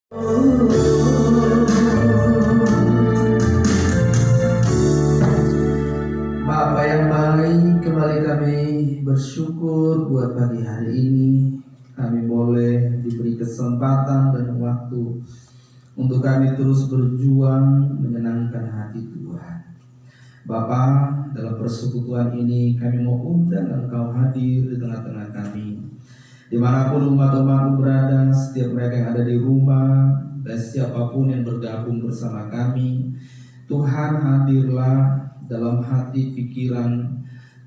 Bapa yang baik, kembali kami bersyukur buat pagi hari ini. Kami boleh diberi kesempatan dan waktu untuk kami terus berjuang menyenangkan hati Tuhan. Bapa, dalam persekutuan ini kami mau undang Engkau hadir di tengah-tengah kami. Dimanapun umat-umatmu berada, setiap mereka yang ada di rumah dan siapapun yang bergabung bersama kami, Tuhan hadirlah dalam hati pikiran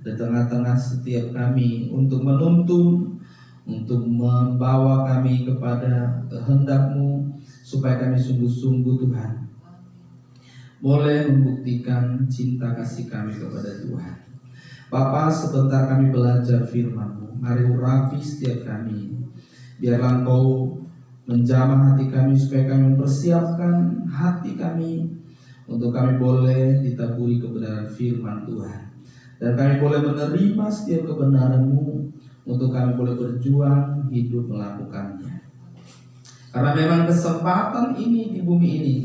di tengah-tengah setiap kami untuk menuntun, untuk membawa kami kepada kehendak-Mu, supaya kami sungguh-sungguh Tuhan boleh membuktikan cinta kasih kami kepada Tuhan. Bapa, sebentar kami belajar firman-Mu. Mari urapi setiap kami. Biarlah Engkau menjamah hati kami, supaya kami mempersiapkan hati kami untuk kami boleh ditaburi kebenaran firman Tuhan. Dan kami boleh menerima setiap kebenaran-Mu, untuk kami boleh berjuang hidup melakukannya. Karena memang kesempatan ini di bumi ini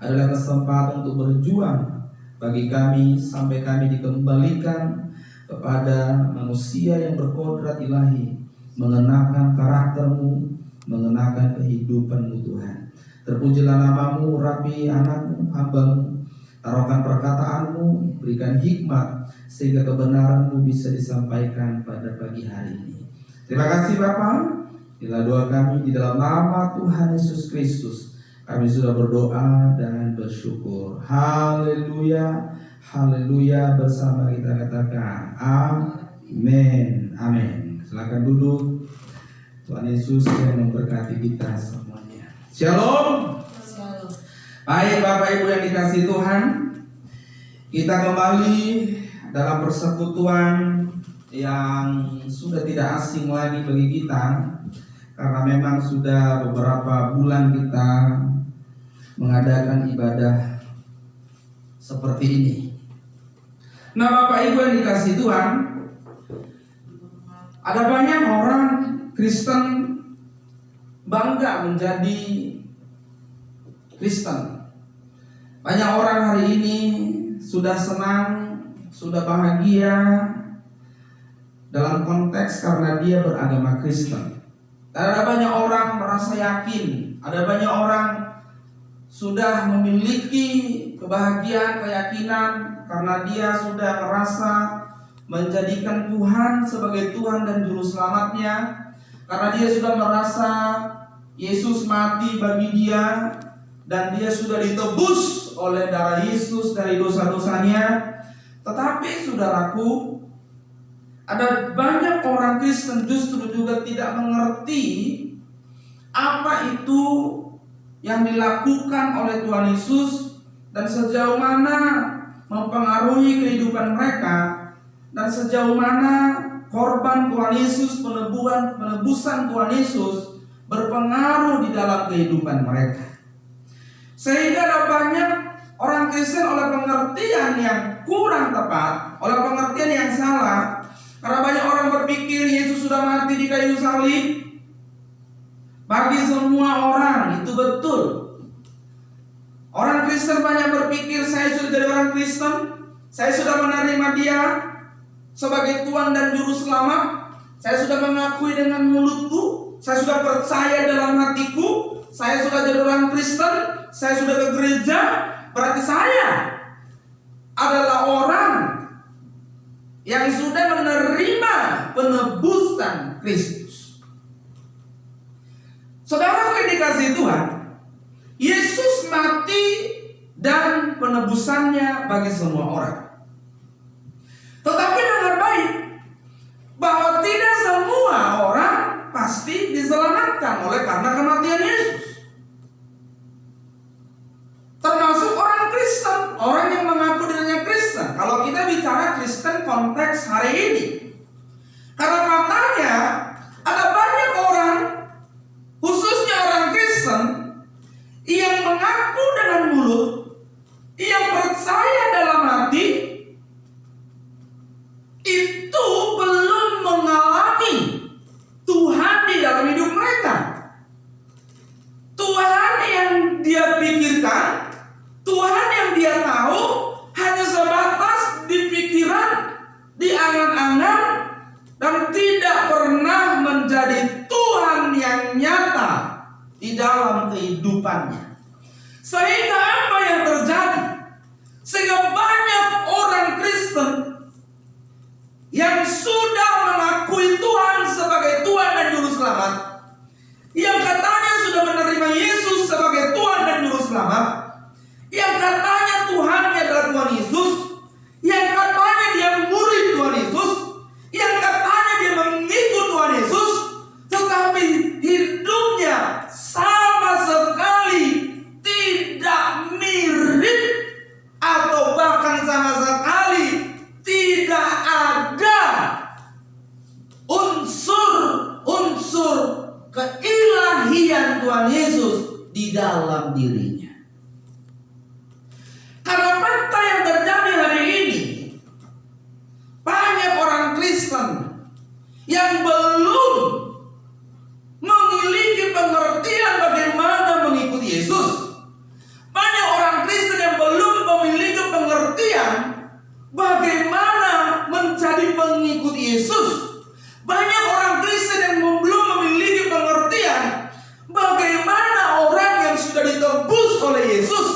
adalah kesempatan untuk berjuang bagi kami sampai kami dikembalikan kepada manusia yang berkodrat ilahi, mengenakan karakter-Mu, mengenakan kehidupan-Mu Tuhan. Terpujilah nama-Mu, urapi anak-Mu, hamba-Mu, taruhkan perkataan-Mu, berikan hikmat sehingga kebenaran-Mu bisa disampaikan pada pagi hari ini. Terima kasih Bapa. Inilah doa kami di dalam nama Tuhan Yesus Kristus. Kami sudah berdoa dan bersyukur. Haleluya, haleluya. Bersama kita katakan amin, amin. Silakan duduk. Tuhan Yesus yang memberkati kita semuanya. Shalom. Baik Bapak Ibu yang dikasihi Tuhan, kita kembali dalam persekutuan yang sudah tidak asing lagi bagi kita, karena memang sudah beberapa bulan kita mengadakan ibadah seperti ini. Nah Bapak Ibu yang dikasihi Tuhan, ada banyak orang Kristen bangga menjadi Kristen. Banyak orang hari ini sudah senang, sudah bahagia dalam konteks karena dia beragama Kristen. Dan ada banyak orang merasa yakin, ada banyak orang sudah memiliki kebahagiaan, keyakinan karena dia sudah merasa menjadikan Tuhan sebagai Tuhan dan Juru Selamatnya, karena dia sudah merasa Yesus mati bagi dia dan dia sudah ditebus oleh darah Yesus dari dosa-dosanya. Tetapi saudaraku, ada banyak orang Kristen justru juga tidak mengerti apa itu yang dilakukan oleh Tuhan Yesus dan sejauh mana mempengaruhi kehidupan mereka, dan sejauh mana korban Tuhan Yesus, penebusan Tuhan Yesus berpengaruh di dalam kehidupan mereka. Sehingga ada banyak orang Kristen oleh pengertian yang kurang tepat, oleh pengertian yang salah, karena banyak orang berpikir Yesus sudah mati di kayu salib. Bagi semua orang itu betul. Orang Kristen banyak berpikir, saya sudah jadi orang Kristen, saya sudah menerima Dia sebagai Tuhan dan Juru Selamat, saya sudah mengakui dengan mulutku, saya sudah percaya dalam hatiku, saya sudah jadi orang Kristen, saya sudah ke gereja, berarti saya adalah orang yang sudah menerima penebusan Kristus. Saudara yang dikasihi Tuhan, Yesus mati dan penebusannya bagi semua orang. Tetapi dengar baik, bahwa tidak semua orang pasti diselamatkan oleh karena kematian Yesus. Termasuk orang Kristen, orang yang mengaku dirinya Kristen. Kalau kita bicara Kristen konteks hari ini, karena katanya ada banyak orang, khususnya orang Kristen, yang mengaku dengan mulut, yang percaya dalam hati, itu belum mengalami Tuhan di dalam hidup mereka. Tuhan dirinya. Karena fakta yang terjadi hari ini, banyak orang Kristen yang belum memiliki pengertian bagaimana mengikuti Yesus. Banyak orang Kristen yang belum memiliki pengertian bagaimana menjadi pengikut Yesus. Banyak orang Kristen yang belum memiliki pengertian bagaimana orang yang sudah ditebus oleh Yesus.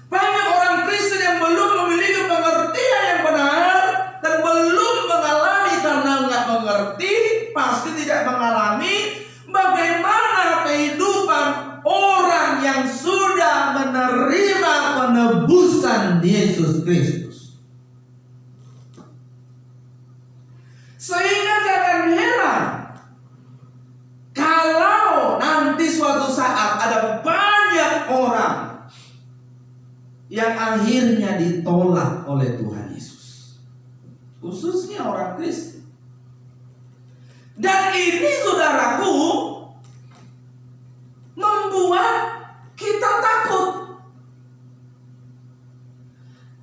Banyak orang Kristen yang belum memiliki pengertian yang benar dan belum mengalami, karena nggak mengerti, pasti tidak mengalami bagaimana kehidupan orang yang sudah menerima penebusan Yesus Kristus. Sehingga jangan heran kalau nanti suatu saat ada banyak orang yang akhirnya ditolak oleh Tuhan Yesus, khususnya orang Kristen. Dan ini, saudaraku, membuat kita takut.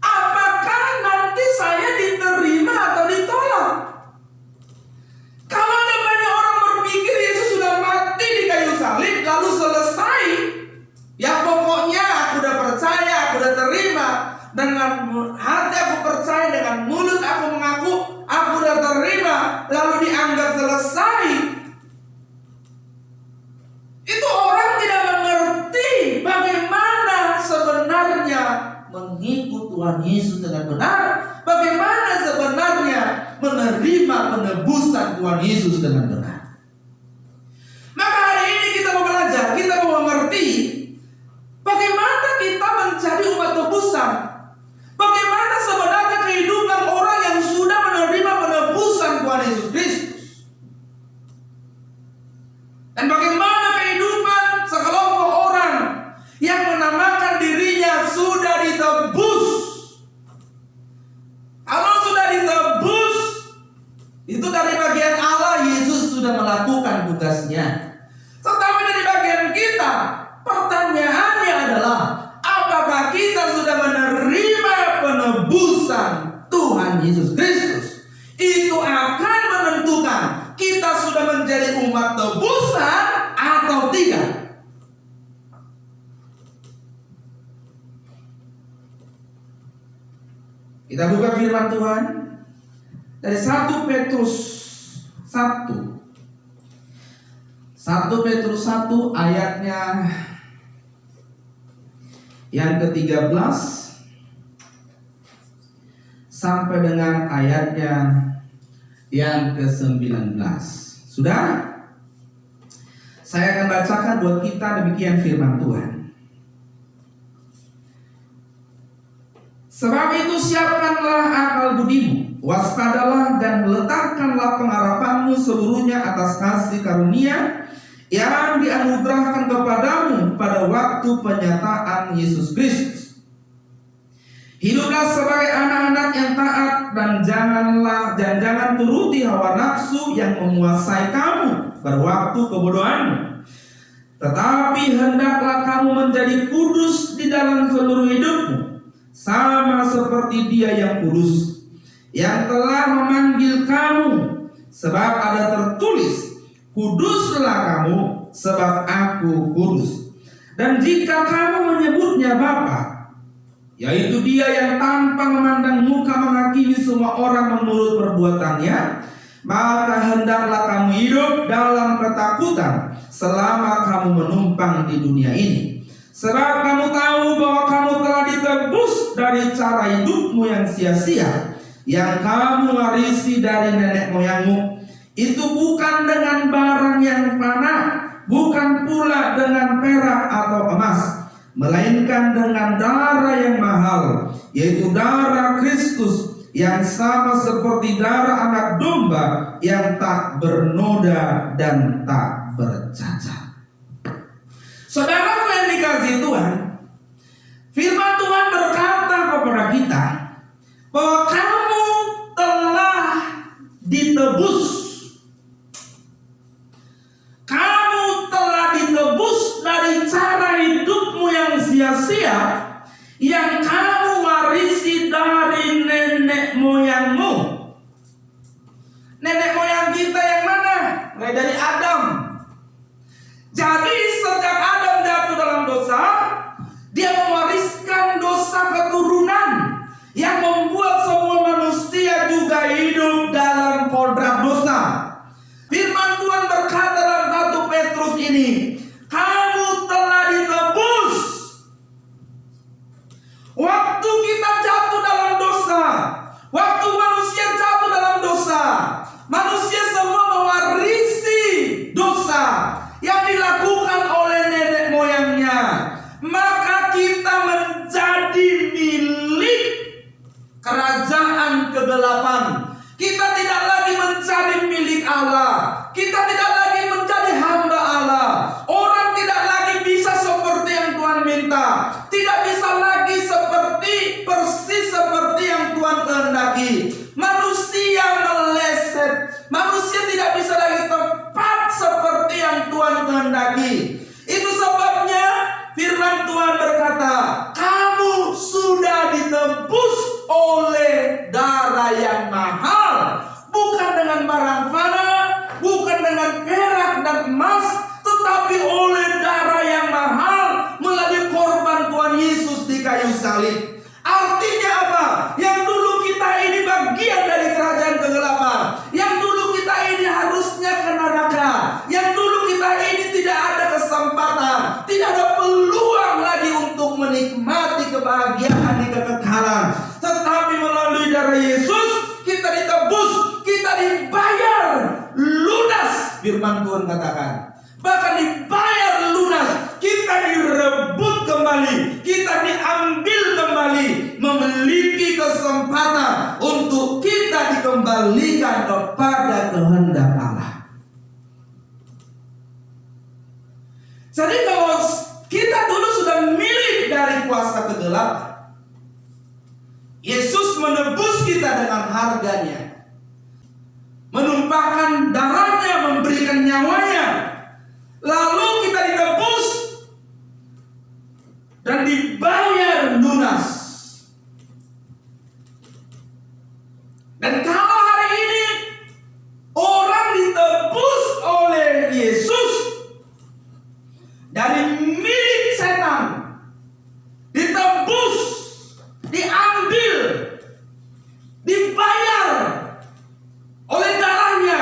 Apakah nanti saya diterima atau ditolak? Kalau ada banyak orang berpikir Yesus sudah mati di kayu salib lalu selesai, ya pokoknya aku udah percaya, aku udah terima, dengan hati aku percaya, dengan mulut aku mengaku aku udah terima, lalu dianggap selesai. Itu orang tidak mengerti bagaimana sebenarnya mengikut Tuhan Yesus dengan benar, bagaimana sebenarnya menerima penebusan Tuhan Yesus dengan benar. Maka hari ini kita mau belajar, kita mau mengerti bagaimana kita menjadi umat tebusan, bagaimana sebenarnya kehidupan orang yang sudah menerima penebusan Tuhan Yesus Kristus, dan bagaimana kehidupan sekelompok orang yang menamakan dirinya sudah ditebus. Kalau sudah ditebus, itu dari bagian Allah, Yesus sudah melakukan tugasnya. Tetapi dari bagian kita, pertanyaannya adalah, apakah kita sudah menerima penebusan Tuhan Yesus Kristus? Itu akan menentukan kita sudah menjadi umat tebusan atau tidak. Kita buka firman Tuhan dari 1 Petrus 1. 1 Petrus 1 ayatnya yang ke-13 sampai dengan ayatnya yang ke-19. Sudah? Saya akan bacakan buat kita, demikian firman Tuhan. Sebab itu siapkanlah akal budimu, waspadalah dan letakkanlah pengharapanmu seluruhnya atas kasih karunia yang dianugerahkan kepadamu pada waktu penyataan Yesus Kristus. Hiduplah sebagai anak-anak yang taat dan jangan turuti hawa nafsu yang menguasai kamu pada waktu kebodohanmu. Tetapi hendaklah kamu menjadi kudus di dalam seluruh hidupmu, sama seperti Dia yang kudus, yang telah memanggil kamu. Sebab ada tertulis, kuduslah kamu, sebab aku kudus. Dan jika kamu menyebutnya Bapa, yaitu Dia yang tanpa memandang muka menghakimi semua orang menurut perbuatannya, maka hendaklah kamu hidup dalam ketakutan selama kamu menumpang di dunia ini. Sebab kamu tahu bahwa kamu telah ditebus dari cara hidupmu yang sia-sia, yang kamu warisi dari nenek moyangmu. Itu bukan dengan barang yang fana, bukan pula dengan perak atau emas, melainkan dengan darah yang mahal, yaitu darah Kristus, yang sama seperti darah anak domba yang tak bernoda dan tak bercacat. Saudaraku yang dikasihi Tuhan, firman Tuhan berkata kepada kita bahwa kamu telah ditebus. Kamu telah ditebus dari cara hidupmu yang hidup dalam kodrat dosa. Firman Tuhan berkata dalam 1 Petrus ini, kamu telah ditebus. Waktu kita jatuh dalam dosa, waktu manusia jatuh dalam dosa, manusia semua mewarisi dosa yang dilakukan oleh nenek moyangnya. Maka kita menjadi milik kerajaan kegelapan. Kita tidak lagi menjadi milik Allah. Kita tidak lagi menjadi hamba Allah. Orang tidak lagi bisa seperti yang Tuhan minta. Tidak bisa lagi persis seperti yang Tuhan kehendaki. Manusia meleset. Manusia tidak bisa lagi tepat seperti yang Tuhan kehendaki. Itu sebabnya firman Tuhan berkata, kamu sudah ditebus oleh darah yang mahal, bukan dengan barang fana, bukan dengan perak dan emas, tetapi oleh darah yang mahal melalui korban Tuhan Yesus di kayu salib. Artinya apa? Yang dulu kita ini bagian dari kerajaan kegelapan, yang dulu kita ini harusnya ke neraka, yang dulu kita ini tidak ada kesempatan, tidak ada peluang lagi untuk menikmati kebahagiaan di kekekalan. Tetapi melalui darah Yesus kita ditebus, kita dibayar lunas. Firman Tuhan katakan, bahkan dibayar lunas. Kita direbut kembali, kita diambil kembali, memiliki kesempatan untuk kita dikembalikan kepada kehendak Allah. Jadi kalau kita dulu sudah milik dari kuasa kegelapan, Yesus menebus kita dengan harganya, menumpahkan darahnya, memberikan nyawanya, lalu kita ditebus dan dibayar lunas. Dan kalau hari ini orang ditebus oleh Yesus dari milik setan, ditebus, diambil, dibayar oleh darahnya,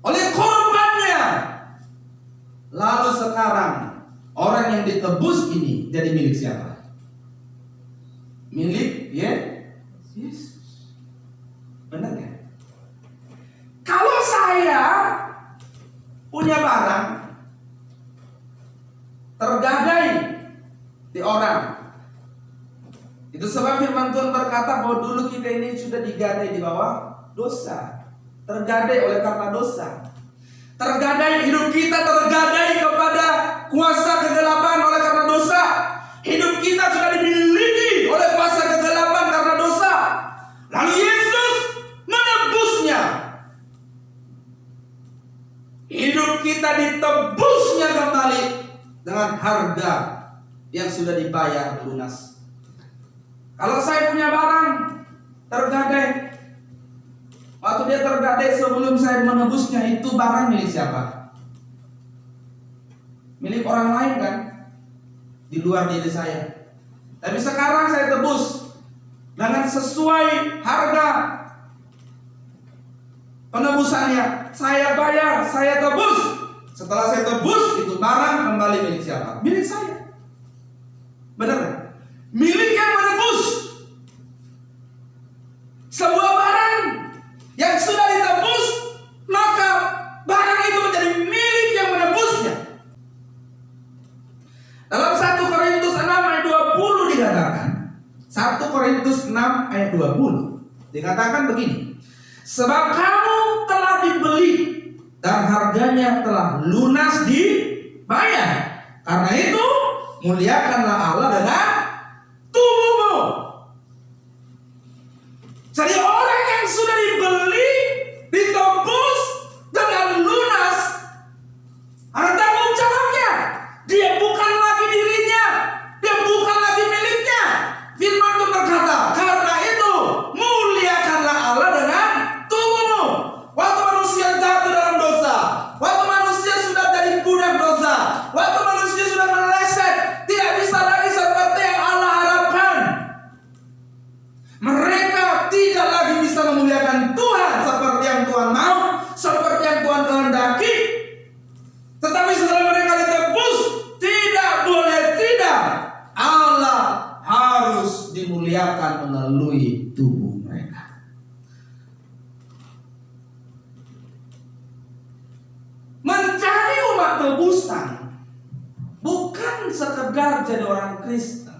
oleh korbannya, lalu sekarang orang yang ditebus ini jadi milik siapa? Milik Yesus. Benar kan? Kalau saya punya barang tergadai di orang, itu sebab firman Tuhan berkata bahwa dulu kita ini sudah digadai di bawah dosa, tergadai oleh karena dosa, tergadai, hidup kita tergadai kepada kuasa kegelapan oleh karena dosa. Hidup kita sudah dimiliki oleh kuasa kegelapan karena dosa. Lalu Yesus menebusnya. Hidup kita ditebusnya kembali dengan harga yang sudah dibayar lunas. Kalau saya punya barang tergadai, waktu dia tergadai sebelum saya menebusnya, itu barang milik siapa? Milik orang lain kan? Di luar diri saya. Tapi sekarang saya tebus dengan sesuai harga penebusannya. Saya bayar, saya tebus. Setelah saya tebus, itu barang kembali milik siapa? Milik saya. Benar kan? Milik yang menebus. Sebuah barang yang sudah ditebus, maka barang itu menjadi milik yang menebusnya. Dalam 1 Korintus 6 ayat 20 dikatakan, 1 Korintus 6 ayat 20 dikatakan begini, sebab kamu telah dibeli dan harganya telah lunas dibayar. Karena itu muliakanlah Allah dengan tubuhmu. Jadi orang yang sudah dibeli, ditebus dengan lunas, ada tanggung jawabnya. Dia bukan lagi dirinya, dia bukan lagi miliknya. Firman Tuhan berkata, karena itu muliakanlah Allah dengan tubuhmu. Waktu manusia jatuh dalam dosa, waktu manusia sudah jadi budak dosa, waktu manusia sudah meleset, tidak bisa lagi seperti yang Allah harapkan. Mereka tidak lagi bisa bisa memuliakan Tuhan seperti yang Tuhan mau, seperti yang Tuhan kehendaki. Tetapi setelah mereka ditebus, tidak boleh tidak, Allah harus dimuliakan melalui tubuh mereka. Menjadi umat tebusan bukan sekedar jadi orang Kristen.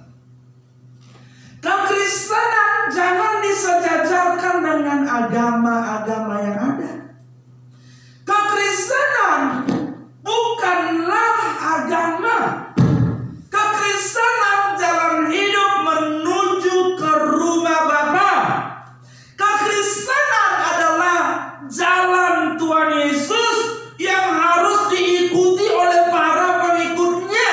Kekristenan jangan disejajarkan dengan agama-agama yang ada. Kekristenan bukanlah agama. Kekristenan jalan hidup menuju ke rumah Bapa. Kekristenan adalah jalan Tuhan Yesus yang harus diikuti oleh para pengikutnya.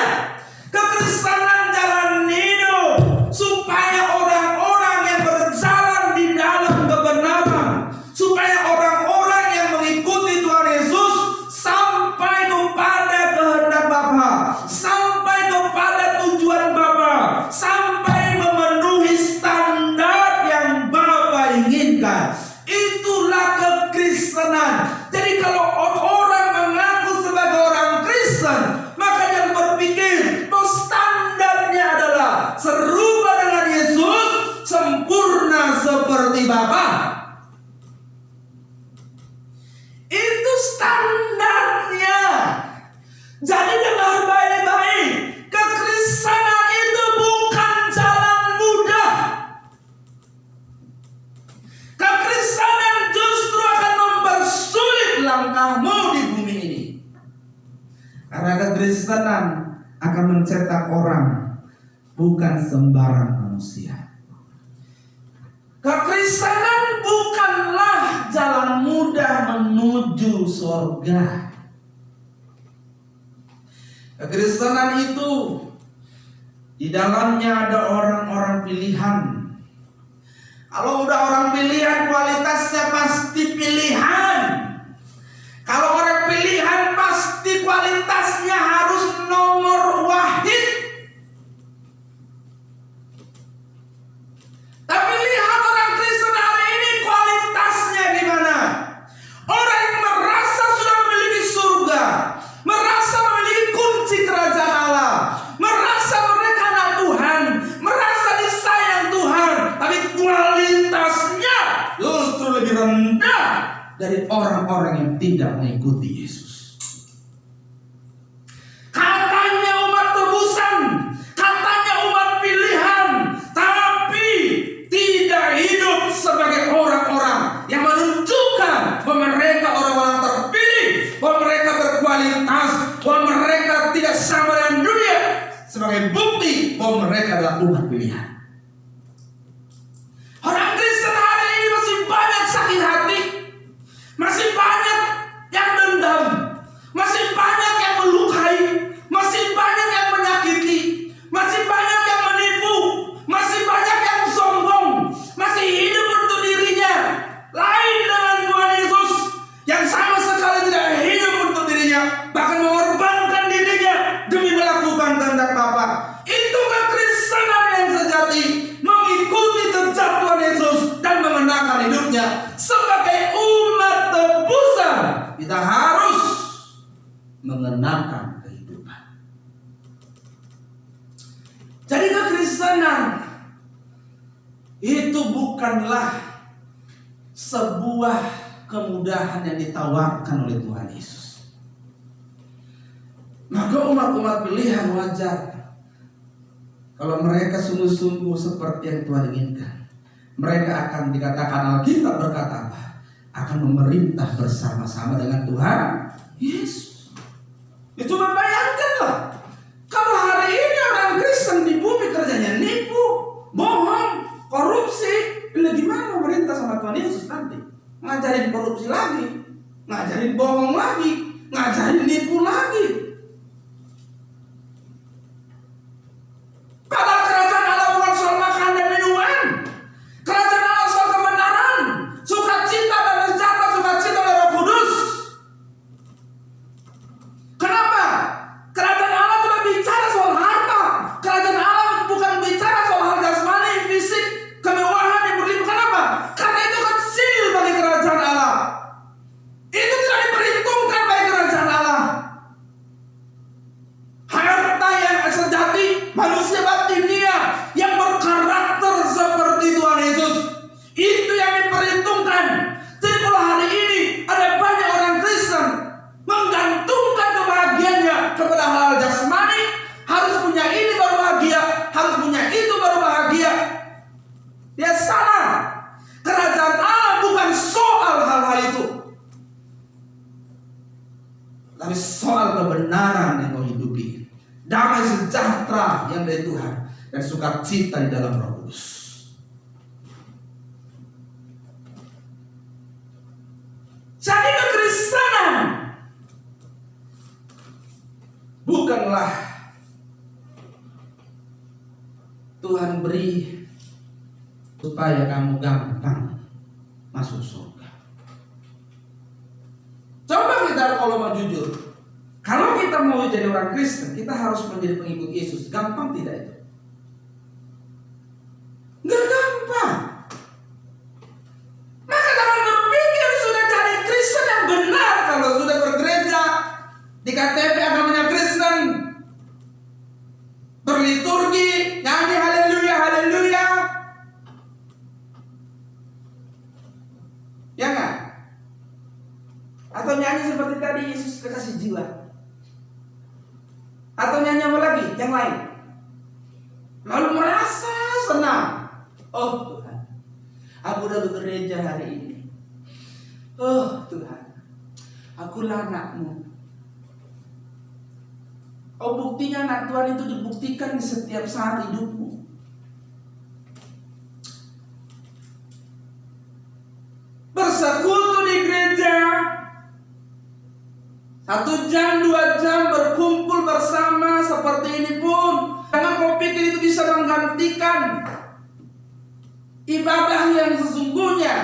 Kekristenan jalan hidup supaya orang-orang yang berjalan di dalam kebenaran, supaya orang-orang yang mengikuti Tuhan Yesus sampai kepada kehendak Bapa, sampai kepada tujuan Bapa, sampai memenuhi standar yang Bapa inginkan. Itulah kekristenan. Jadi kalau orang mengaku sebagai orang Kristen, maka dia berpikir bahwa standarnya adalah serupa dengan Yesus, sempurna seperti Bapa. Itu standarnya. Jadi dengar baik-baik, kekristenan itu bukan jalan mudah. Kekristenan justru akan mempersulit langkahmu di bumi ini. Karena kekristenan akan mencetak orang, bukan sembarang manusia. Kekristenan bukanlah jalan mudah menuju surga. Kekristenan itu di dalamnya ada orang-orang pilihan. Kalau udah orang pilihan, kualitasnya pasti pilihan. Kalau orang pilihan, pasti kualitasnya harus nomor wahid. Tapi lihat orang Kristen hari ini kualitasnya gimana? Orang yang merasa sudah memiliki surga, merasa memiliki kunci kerajaan Allah, merasa mereka anak Tuhan, merasa disayang Tuhan, tapi kualitasnya justru lebih rendah dari orang-orang yang tidak mengikuti Yesus. Katanya umat tebusan, katanya umat pilihan, tapi tidak hidup sebagai orang-orang yang menunjukkan bahwa mereka orang-orang terpilih, bahwa mereka berkualitas, bahwa mereka tidak sama dengan dunia, sebagai bukti bahwa mereka adalah umat pilihan. Orang Kristen hari ini masih banyak sakit hati, masih banyak yang dendam, masih banyak yang melukai, masih banyak yang menyakiti, masih banyak yang menipu, masih banyak yang sombong, masih hidup untuk dirinya, lain dengan Tuhan Yesus yang sama sekali tidak hidup untuk dirinya, bahkan mengorbankan dirinya demi melakukan kehendak Bapa. Itu kekristenan yang sejati, mengikuti jejak Tuhan Yesus dan mengenakan hidupnya sebagai umat tebusan. Kita harus mengenakan kehidupan. Jadi kekristenan itu bukanlah sebuah kemudahan yang ditawarkan oleh Tuhan Yesus. Maka umat-umat pilihan wajar kalau mereka sungguh-sungguh seperti yang Tuhan inginkan. Mereka akan dikatakan, Alkitab berkata apa? Akan memerintah bersama-sama dengan Tuhan Yesus. Itu membayangkanlah, kalau hari ini orang Kristen di bumi kerjanya nipu, bohong, korupsi, gimana memerintah sama Tuhan Yesus nanti? Ngajarin korupsi lagi, ngajarin bohong lagi, ngajarin nipu lagi. Padahal kerajaan Allah bukan soal makan dan minuman. Kerajaan Allah soal kebenaran, sukacita dan sejahtera, sukacita dan Roh Kudus. Kenapa? Kerajaan Allah tidak bicara soal harta. Kerajaan Allah bukan bicara soal hal jasmani, fisik, kemewahan yang berlimpah. Kenapa? Karena itu kan damai yang dari Tuhan dan sukacita di dalam Roh Kudus. Jadi kekristenan bukanlah Tuhan beri supaya kamu gampang masuk surga. Coba kita kalau mau jujur, kalau kita mau jadi orang Kristen, kita harus menjadi pengikut Yesus. Gampang tidak itu? Nggak gampang. Maka jangan berpikir sudah jadi Kristen yang benar kalau sudah bergereja di KTP agamanya Kristen, berliturgi, nyanyi haleluya haleluya. Ya nggak? Atau nyanyi seperti tadi Yesus kekasih jiwa. Atau nyanyi apa lagi? Yang lain. Lalu merasa senang. Oh Tuhan, aku udah bergereja hari ini. Oh Tuhan, akulah anakmu. Oh buktinya anak Tuhan itu dibuktikan di setiap saat hidupmu. Bersekutu di gereja 1 jam 2 jam berkumpul bersama seperti ini pun jangan kau pikir itu bisa menggantikan ibadah yang sesungguhnya.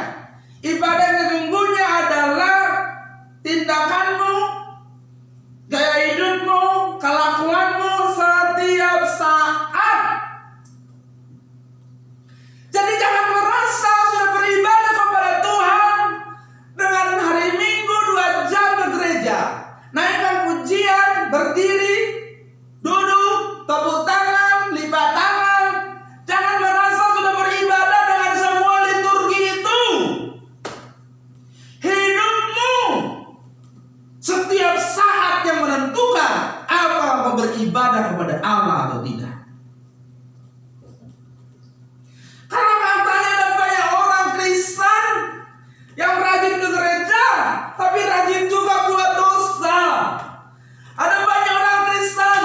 Ibadah yang sesungguhnya adalah tindakanmu, gaya hidupmu, kelakuanmu setiap saat. Jadi jangan merasa sudah beribadah kepada Tuhan dengan hari Minggu 2 jam ke gereja, naikkan pujian, berdiri, duduk, tepuk tangan, lipat tangan. Jangan merasa sudah beribadah dengan semua liturgi itu. Hidupmu setiap saat yang menentukan apa mau beribadah kepada Allah atau tidak. Karena katanya ada banyak orang Kristen yang rajin ke gereja, tapi rajin juga buat dosa. Ada banyak orang Kristen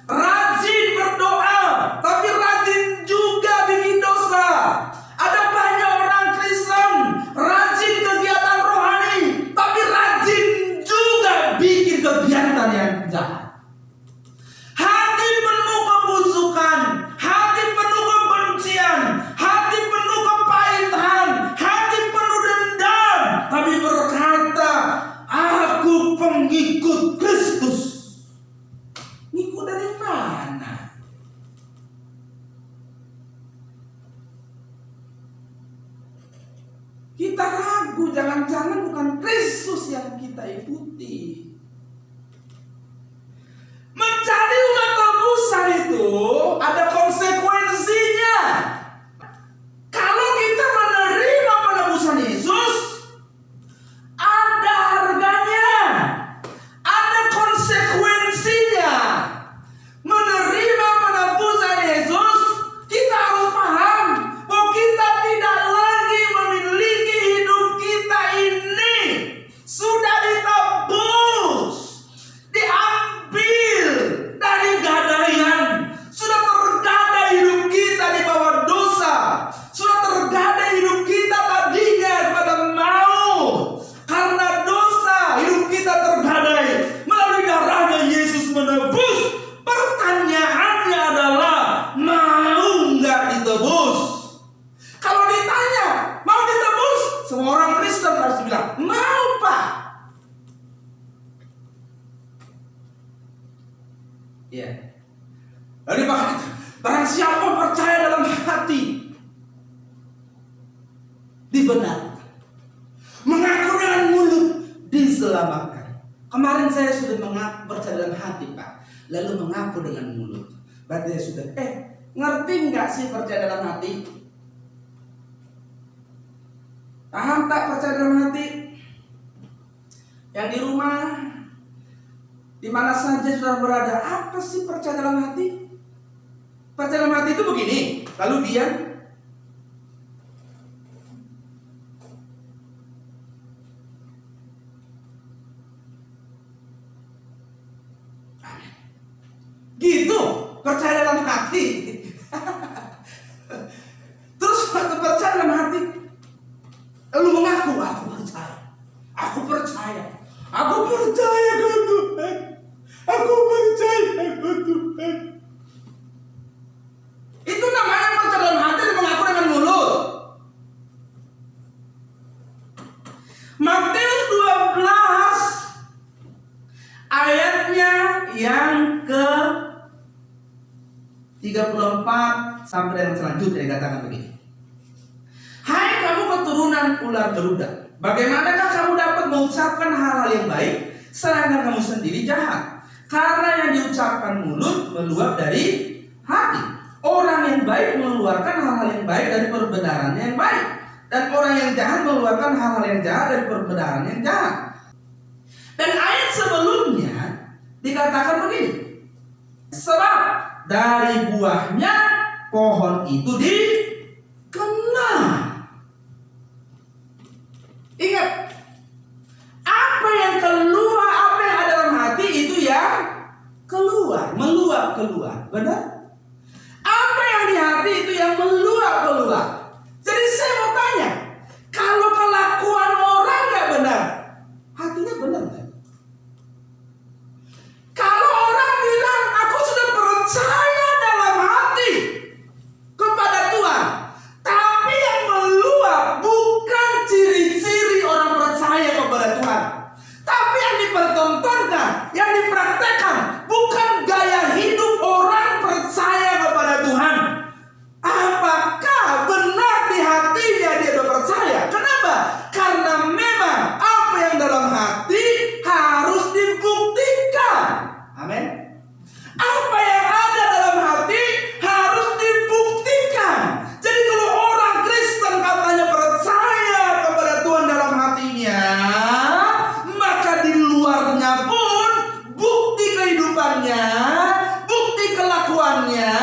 rajin berdoa, tapi rajin juga bikin dosa. Ada banyak orang Kristen rajin kegiatan rohani, tapi rajin juga bikin kegiatan yang jahat. Hati penuh kebusukan, hati penuh kebencian, hati penuh kepahitan, hati penuh dendam, tapi berkata, aku pengikut Kristus. Ngikut dari mana? Kita ragu, jangan-jangan bukan Kristus yang kita ikuti. Mencari umat tebusan itu ada konsekuensinya. Kalau kita menerima penebusan Yesus, ada harganya, ada konsekuensinya. Menerima penebusan Yesus, kita harus paham bahwa kita tidak lagi memiliki hidup kita ini. Sudah ditebus, diambil dari gadaian. Sudah tergadai hidup kita di bawah dosa. Sudah tergadai hidup kita tadinya pada maut. Karena dosa hidup kita tergadai. Melalui darahnya Yesus menebus. Pertanyaannya adalah, mau nggak ditebus? Kalau ditanya mau ditebus, semua orang Kristen harus bilang mau Pak. Ya. Lalu barang siapa percaya dalam hati, dibenarkan, mengaku dengan mulut, diselamatkan. Kemarin saya sudah mengaku percaya dalam hati Pak, lalu mengaku dengan mulut. Berarti saya sudah ngerti nggak sih percaya dalam hati? Paham tak percaya dalam hati? Yang di rumah, di mana saja sudah berada, apa sih percaya dalam hati? Percaya dalam hati itu begini, lalu diam. Gitu percaya dalam hati. Terus waktu percaya dalam hati, lu mengaku, aku percaya ke Tuhan, aku percaya ke Tuhan. Itu namanya percaya dalam hati dan mengaku dengan mulut. Matius 12 ayatnya yang ke 34 sampai dengan selanjutnya dikatakan begini. Hai kamu keturunan ular beludak, bagaimanakah kamu dapat mengucapkan hal-hal yang baik sedangkan kamu sendiri jahat? Karena yang diucapkan mulut meluap dari hati. Orang yang baik mengeluarkan hal-hal yang baik dari perbenarannya yang baik, dan orang yang jahat mengeluarkan hal-hal yang jahat dari perbenarannya yang jahat. Dan ayat sebelumnya dikatakan begini, sebab dari buahnya pohon itu dikenal. Ingat, apa yang keluar, apa yang ada dalam hati itu yang keluar, meluap keluar. Benar? Apa yang di hati itu yang meluap keluar. Jadi saya mau tanya, kalau kelakuan orang nggak benar, hatinya benar nggak? Kalau orang bilang aku sudah percaya dalam hati kepada Tuhan, tapi yang meluap bukan ciri-ciri orang percaya kepada Tuhan, tapi yang dipertontonkan, yang dipraktekkan bukan gaya hidup orang percaya kepada Tuhan. Apakah benar di hatinya dia sudah percaya? Kenapa? Karena memang apa yang dalam hati harus dibuktikan. Amin. Apa yang ada dalam hati harus dibuktikan. Jadi kalau orang Kristen katanya percaya kepada Tuhan dalam hatinya, maka di luarnya pun bukti kehidupannya, bukti kelakuannya,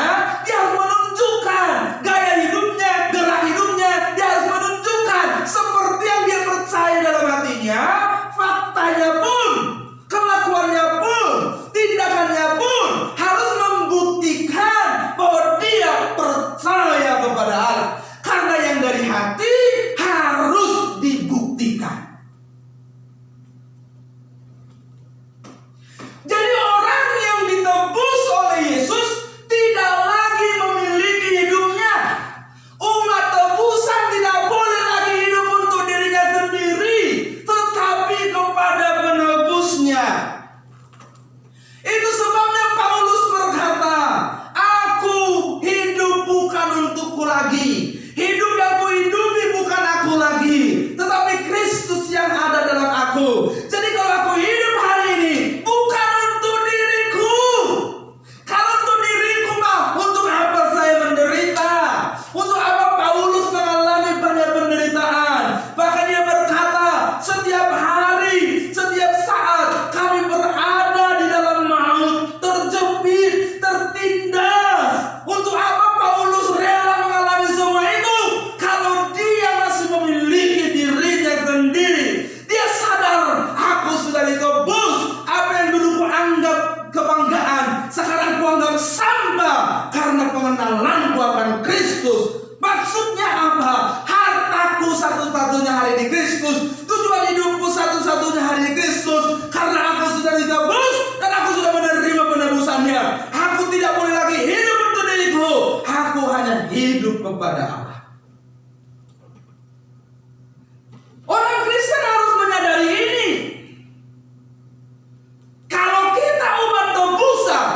dia harus menunjukkan gaya hidupnya, gerak hidupnya, dia harus menunjukkan seperti yang dia percaya dalam hatinya. Faktanya pun, kelakuannya pun, tindakannya pun harus membuktikan bahwa dia percaya kepada Allah. Karena yang dari hati harus dibuktikan. Jadi orang yang ditebus oleh Yesus tidak lagi memiliki hidupnya. Umat tebusan tidak boleh lagi hidup untuk dirinya sendiri, tetapi kepada penebusnya. Itu sebabnya Paulus berkata, aku hidup bukan untukku lagi. Hidup yang kuhidupi bukan aku lagi, tetapi Kristus yang ada dalam aku. Jadi kalau aku hidup hari ini bukan untuk diriku. Kalau untuk diriku mah, untuk apa saya menderita? Untuk apa Paulus mengalami banyak penderitaan? Bahkan dia berkata, setiap hari, setiap saat kami berada di dalam maut, terjepit, tertindas. Untuk apa Paulus rela mengalami semua itu? Kalau dia masih memiliki dirinya sendiri. Dia sadar, aku sudah ditebus. Apa yang dulu kuanggap kebanggaan, sekarang kuanggap sampah karena pengenalanku akan Kristus. Maksudnya apa? Hartaku satu-satunya hari di Kristus. Tujuan hidupku satu-satunya hari di Kristus. Karena aku sudah ditebus dan aku sudah menerima penebusannya. Aku tidak boleh lagi hidup untuk diriku. Aku hanya hidup kepada Allah. Orang Kristen harus menyadari ini. Kalau kita umat tebusan,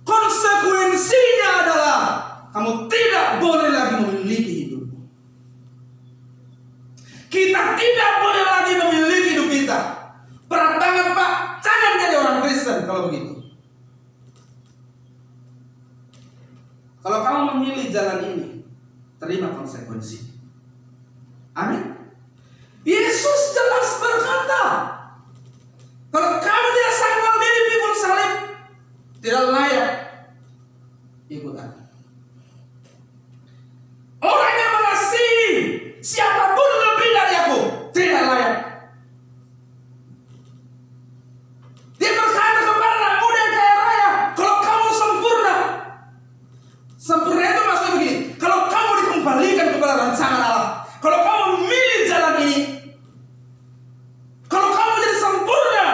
konsekuensinya adalah kamu tidak boleh lagi memiliki hidup. Kita tidak boleh lagi memiliki hidup kita. Berat banget Pak, jangan jadi orang Kristen kalau begitu. Kalau kamu memilih jalan ini, terima konsekuensi. Amin. Yesus jelas berkata, kalau kamu tidak sanggup diri pikul salib, tidak layak ikut aku. Orang yang mengasihi siapapun lebih dari aku tidak layak. Dia berkata kepada anak muda yang kaya raya, kalau kamu sempurna adalah rancangan Allah. Kalau kamu memilih jalan ini, kalau kamu jadi sempurna,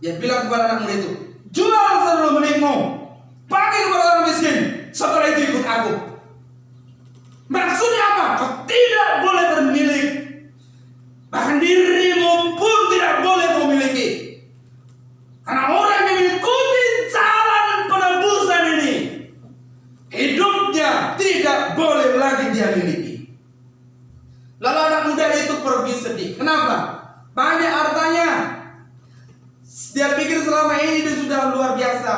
dia bilang kepada anak muda itu, jual seluruh milikmu, bagi kepada orang miskin, setelah itu ikut aku. Maksudnya apa? Kau tidak boleh bermilik, bahkan dirimu pun tidak boleh memiliki. Karena orang yang mengikuti jalan penebusan ini, hidupnya tidak boleh lagi dia miliki. Lalu anak muda itu pergi sedih. Kenapa? Banyak hartanya. Dia pikir selama ini dia sudah luar biasa.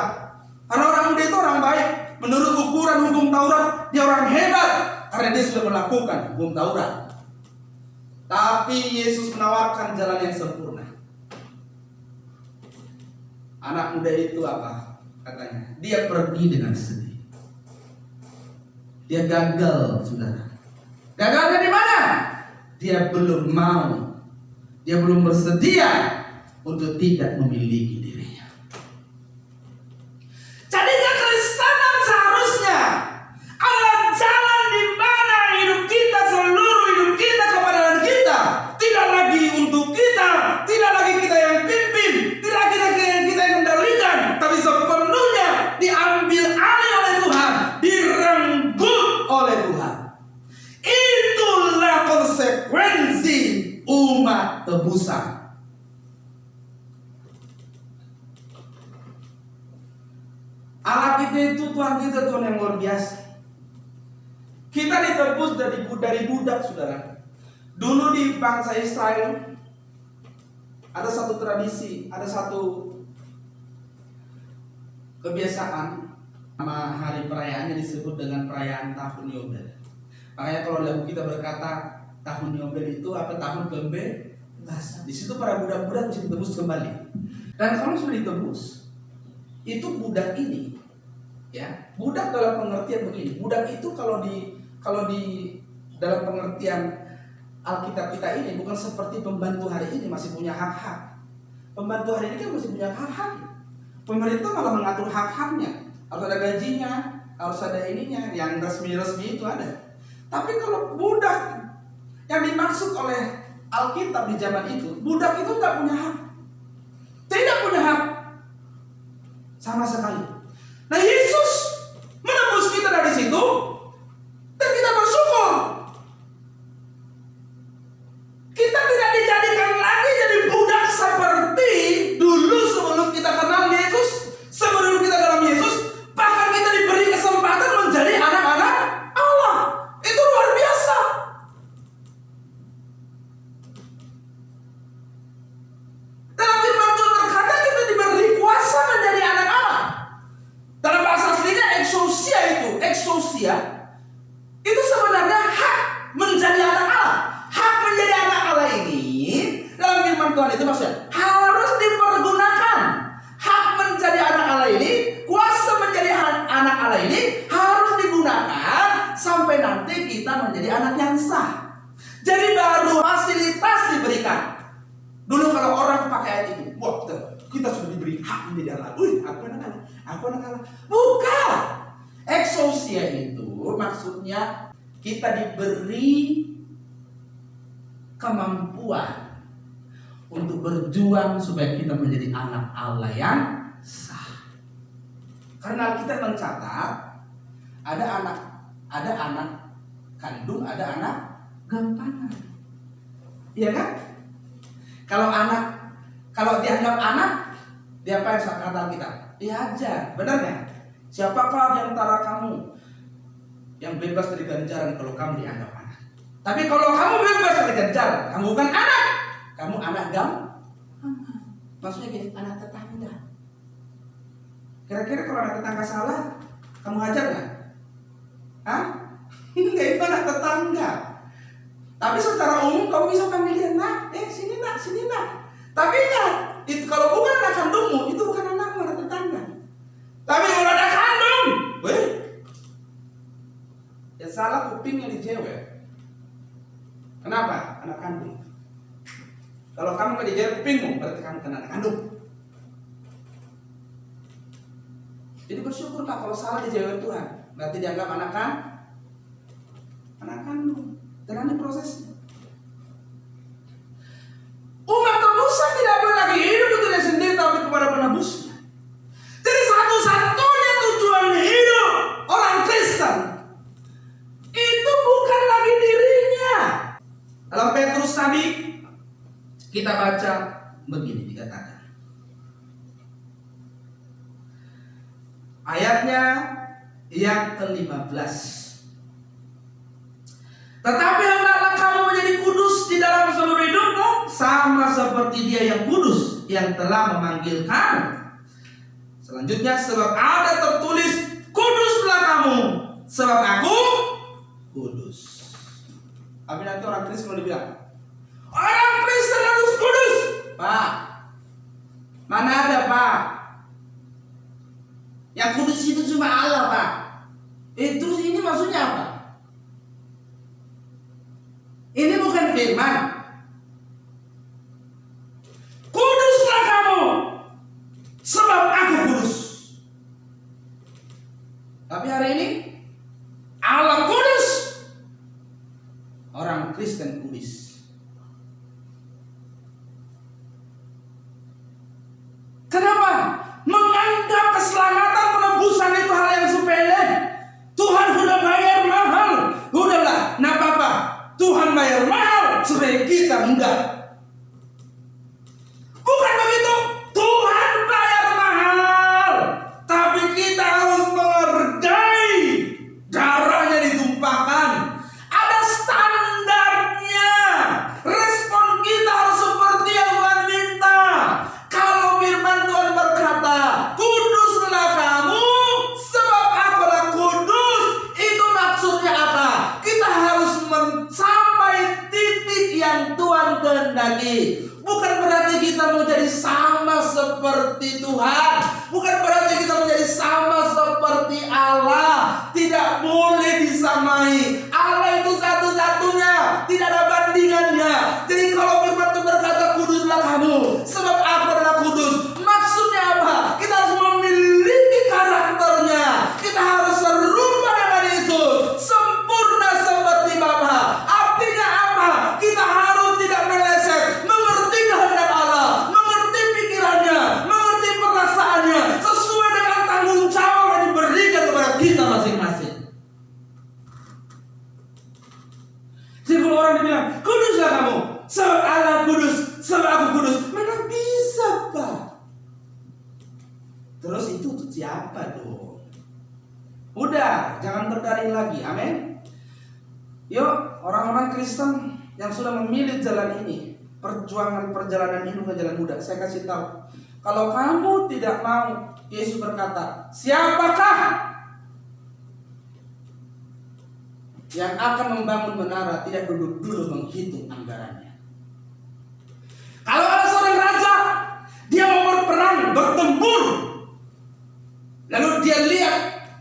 Karena orang muda itu orang baik. Menurut ukuran hukum Taurat, dia orang hebat. Karena dia sudah melakukan hukum Taurat. Tapi Yesus menawarkan jalan yang sempurna. Anak muda itu apa? Katanya, dia pergi dengan sedih. Dia gagal, saudara. Gagalnya di mana? Dia belum mau. Dia belum bersedia untuk tidak memiliki dirinya. Jadi kekristenan seharusnya adalah jalan di mana hidup kita, seluruh hidup kita, kepada kita tidak lagi untuk kita, tidak lagi kita yang pimpin, tidak lagi kita yang kendalikan, tapi sepenuhnya diambil alih oleh Tuhan, direnggut oleh Tuhan. Itulah konsekuensi umat tebusan. Allah kita itu Tuhan kita, Tuhan yang luar biasa. Kita ditebus dari budak, saudara. Dulu di bangsa Israel ada satu tradisi, ada satu kebiasaan. Nama hari perayaannya disebut dengan perayaan tahun Yobel. Makanya kalau lagu kita berkata tahun Yobel itu apa? Tahun pembebasan. Di situ para budak-budak bisa ditebus kembali. Dan kalau sudah ditebus, itu budak ini, ya, budak dalam pengertian begini. Budak itu kalau di dalam pengertian Alkitab kita ini bukan seperti pembantu hari ini masih punya hak-hak. Pembantu hari ini kan masih punya hak-hak. Pemerintah malah mengatur hak-haknya. Harus ada gajinya, harus ada ininya, yang resmi-resmi itu ada. Tapi kalau budak yang dimaksud oleh Alkitab di zaman itu, budak itu tidak punya hak. Tidak punya hak sama sekali. Nah, Yesus menebus kita dari situ dan kita bersyukur. Kita tidak dijadikan lagi jadi budak seperti dulu sebelum kita kenal Yesus, sebelum kita dalam Yesus. Bahkan kita diberi kesempatan menjadi anak-anak Allah. Itu luar biasa. Dalam firman Tuhan berkata kita diberi kuasa menjadi anak Allah. Dalam bahasa aslinya exousia itu sebenarnya hak menjadi anak Allah. Hak menjadi anak Allah ini dalam firman Tuhan itu maksudnya harus dipergunakan. Hak menjadi anak Allah ini, kuasa menjadi anak Allah ini harus digunakan sampai nanti kita menjadi anak yang sah. Jadi baru fasilitas diberikan. Dulu kalau orang pakai ayat itu, wah kita sudah diberi hak menjadi anak. Aku anak Allah, aku anak Allah. Bukan. Exousia itu maksudnya kita diberi kemampuan untuk berjuang supaya kita menjadi anak Allah yang sah. Karena kita mencatat ada anak kandung, ada anak gampanan. Iya kan? Kalau dianggap anak, dia apa yang kata kita? Diajar, benar nggak? Siapakah di antara kamu yang bebas dari ganjaran kalau kamu dianggap anak? Tapi kalau kamu bebas dari ganjaran, kamu bukan anak, kamu anak gampanan. Maksudnya gini, anak tetangga. Kira-kira kalau anak tetangga salah, kamu hajar nggak? Hah? Enggak, itu anak tetangga. Tapi secara umum kamu bisa panggil dia, nak, sini nak, sini nak. Tapi ingat, itu kalau bukan anak kandungmu, itu bukan anakmu, anak tetangga. Tapi kalau anak kandung, yang salah kupingnya dijewel. Kenapa? Anak kandung. Kalau kamu nggak dijewel kupingmu, berarti kamu kena anak kandung. Jadi bersyukurlah kalau salah dijewel Tuhan, berarti dianggap anak Jalani prosesnya. Umat tebusan tidak boleh lagi hidup untuk diri sendiri, tapi kepada penebusnya. Jadi satu-satunya tujuan hidup orang Kristen itu bukan lagi dirinya. Dalam Petrus tadi kita baca begini dikatakan. Ayatnya yang ke-15. Tetapi hendaklah kamu menjadi kudus di dalam seluruh hidupmu, sama seperti Dia yang kudus yang telah memanggil kamu. Selanjutnya, sebab ada tertulis, kuduslah kamu, sebab aku kudus. Tapi nanti orang Kristen mau dibilang, orang Kristen harus kudus. Pak, mana ada Pak? Yang kudus itu cuma Allah Pak. Terus ini maksudnya apa? Ini bukan firman. Kuduslah kamu, sebab aku kudus. Tapi hari ini Allah kudus, orang Kristen kudus. Kenapa? Menganggap keselamatan penebusan itu hal yang sepele. Tuhan sudah bayar mahal. Udahlah, nah apa-apa. Tuhan bayar mahal supaya kita enggak. Bukan begitu. Tuhan bayar mahal, tapi kita harus menghargai. Darahnya ditumpahkan. Ada standarnya. Respon kita harus seperti yang Tuhan minta. Kalau firman Tuhan berkata, kuduslah kamu, sebab akulah kudus. Itu maksudnya apa? Kita harus sampai titik yang Tuhan kehendaki. Bukan berarti kita menjadi sama seperti Tuhan. Bukan berarti kita menjadi sama seperti Allah. Tidak boleh disamai. Allah itu satu-satunya, tidak ada bandingannya. Jadi kalau firman Tuhan berkata kuduslah kamu, sebab aku adalah kudus, maksudnya apa? Kita harus memiliki karakternya. Kita harus serupa dengan Yesus, sempurna seperti Bapa. Artinya apa? Kita harus tidak meleset, mengerti kehendak Allah, mengerti pikirannya, mengerti perasaannya, sesuai dengan tanggung jawab yang diberikan kepada kita masing-masing. Jadi kalau orang dibilang, kuduslah kamu, sebab Allah kudus, sebab aku kudus, mana bisa Pak? Terus itu untuk siapa dong? Udah, jangan berdalih lagi, amin. Yuk, orang-orang Kristen yang sudah memilih jalan ini, perjalanan ini bukan jalan mudah. Saya kasih tahu, kalau kamu tidak mau, Yesus berkata, siapakah yang akan membangun menara tidak dulu menghitung anggarannya? Kalau ada seorang raja, dia mau berperang, bertempur, lalu dia lihat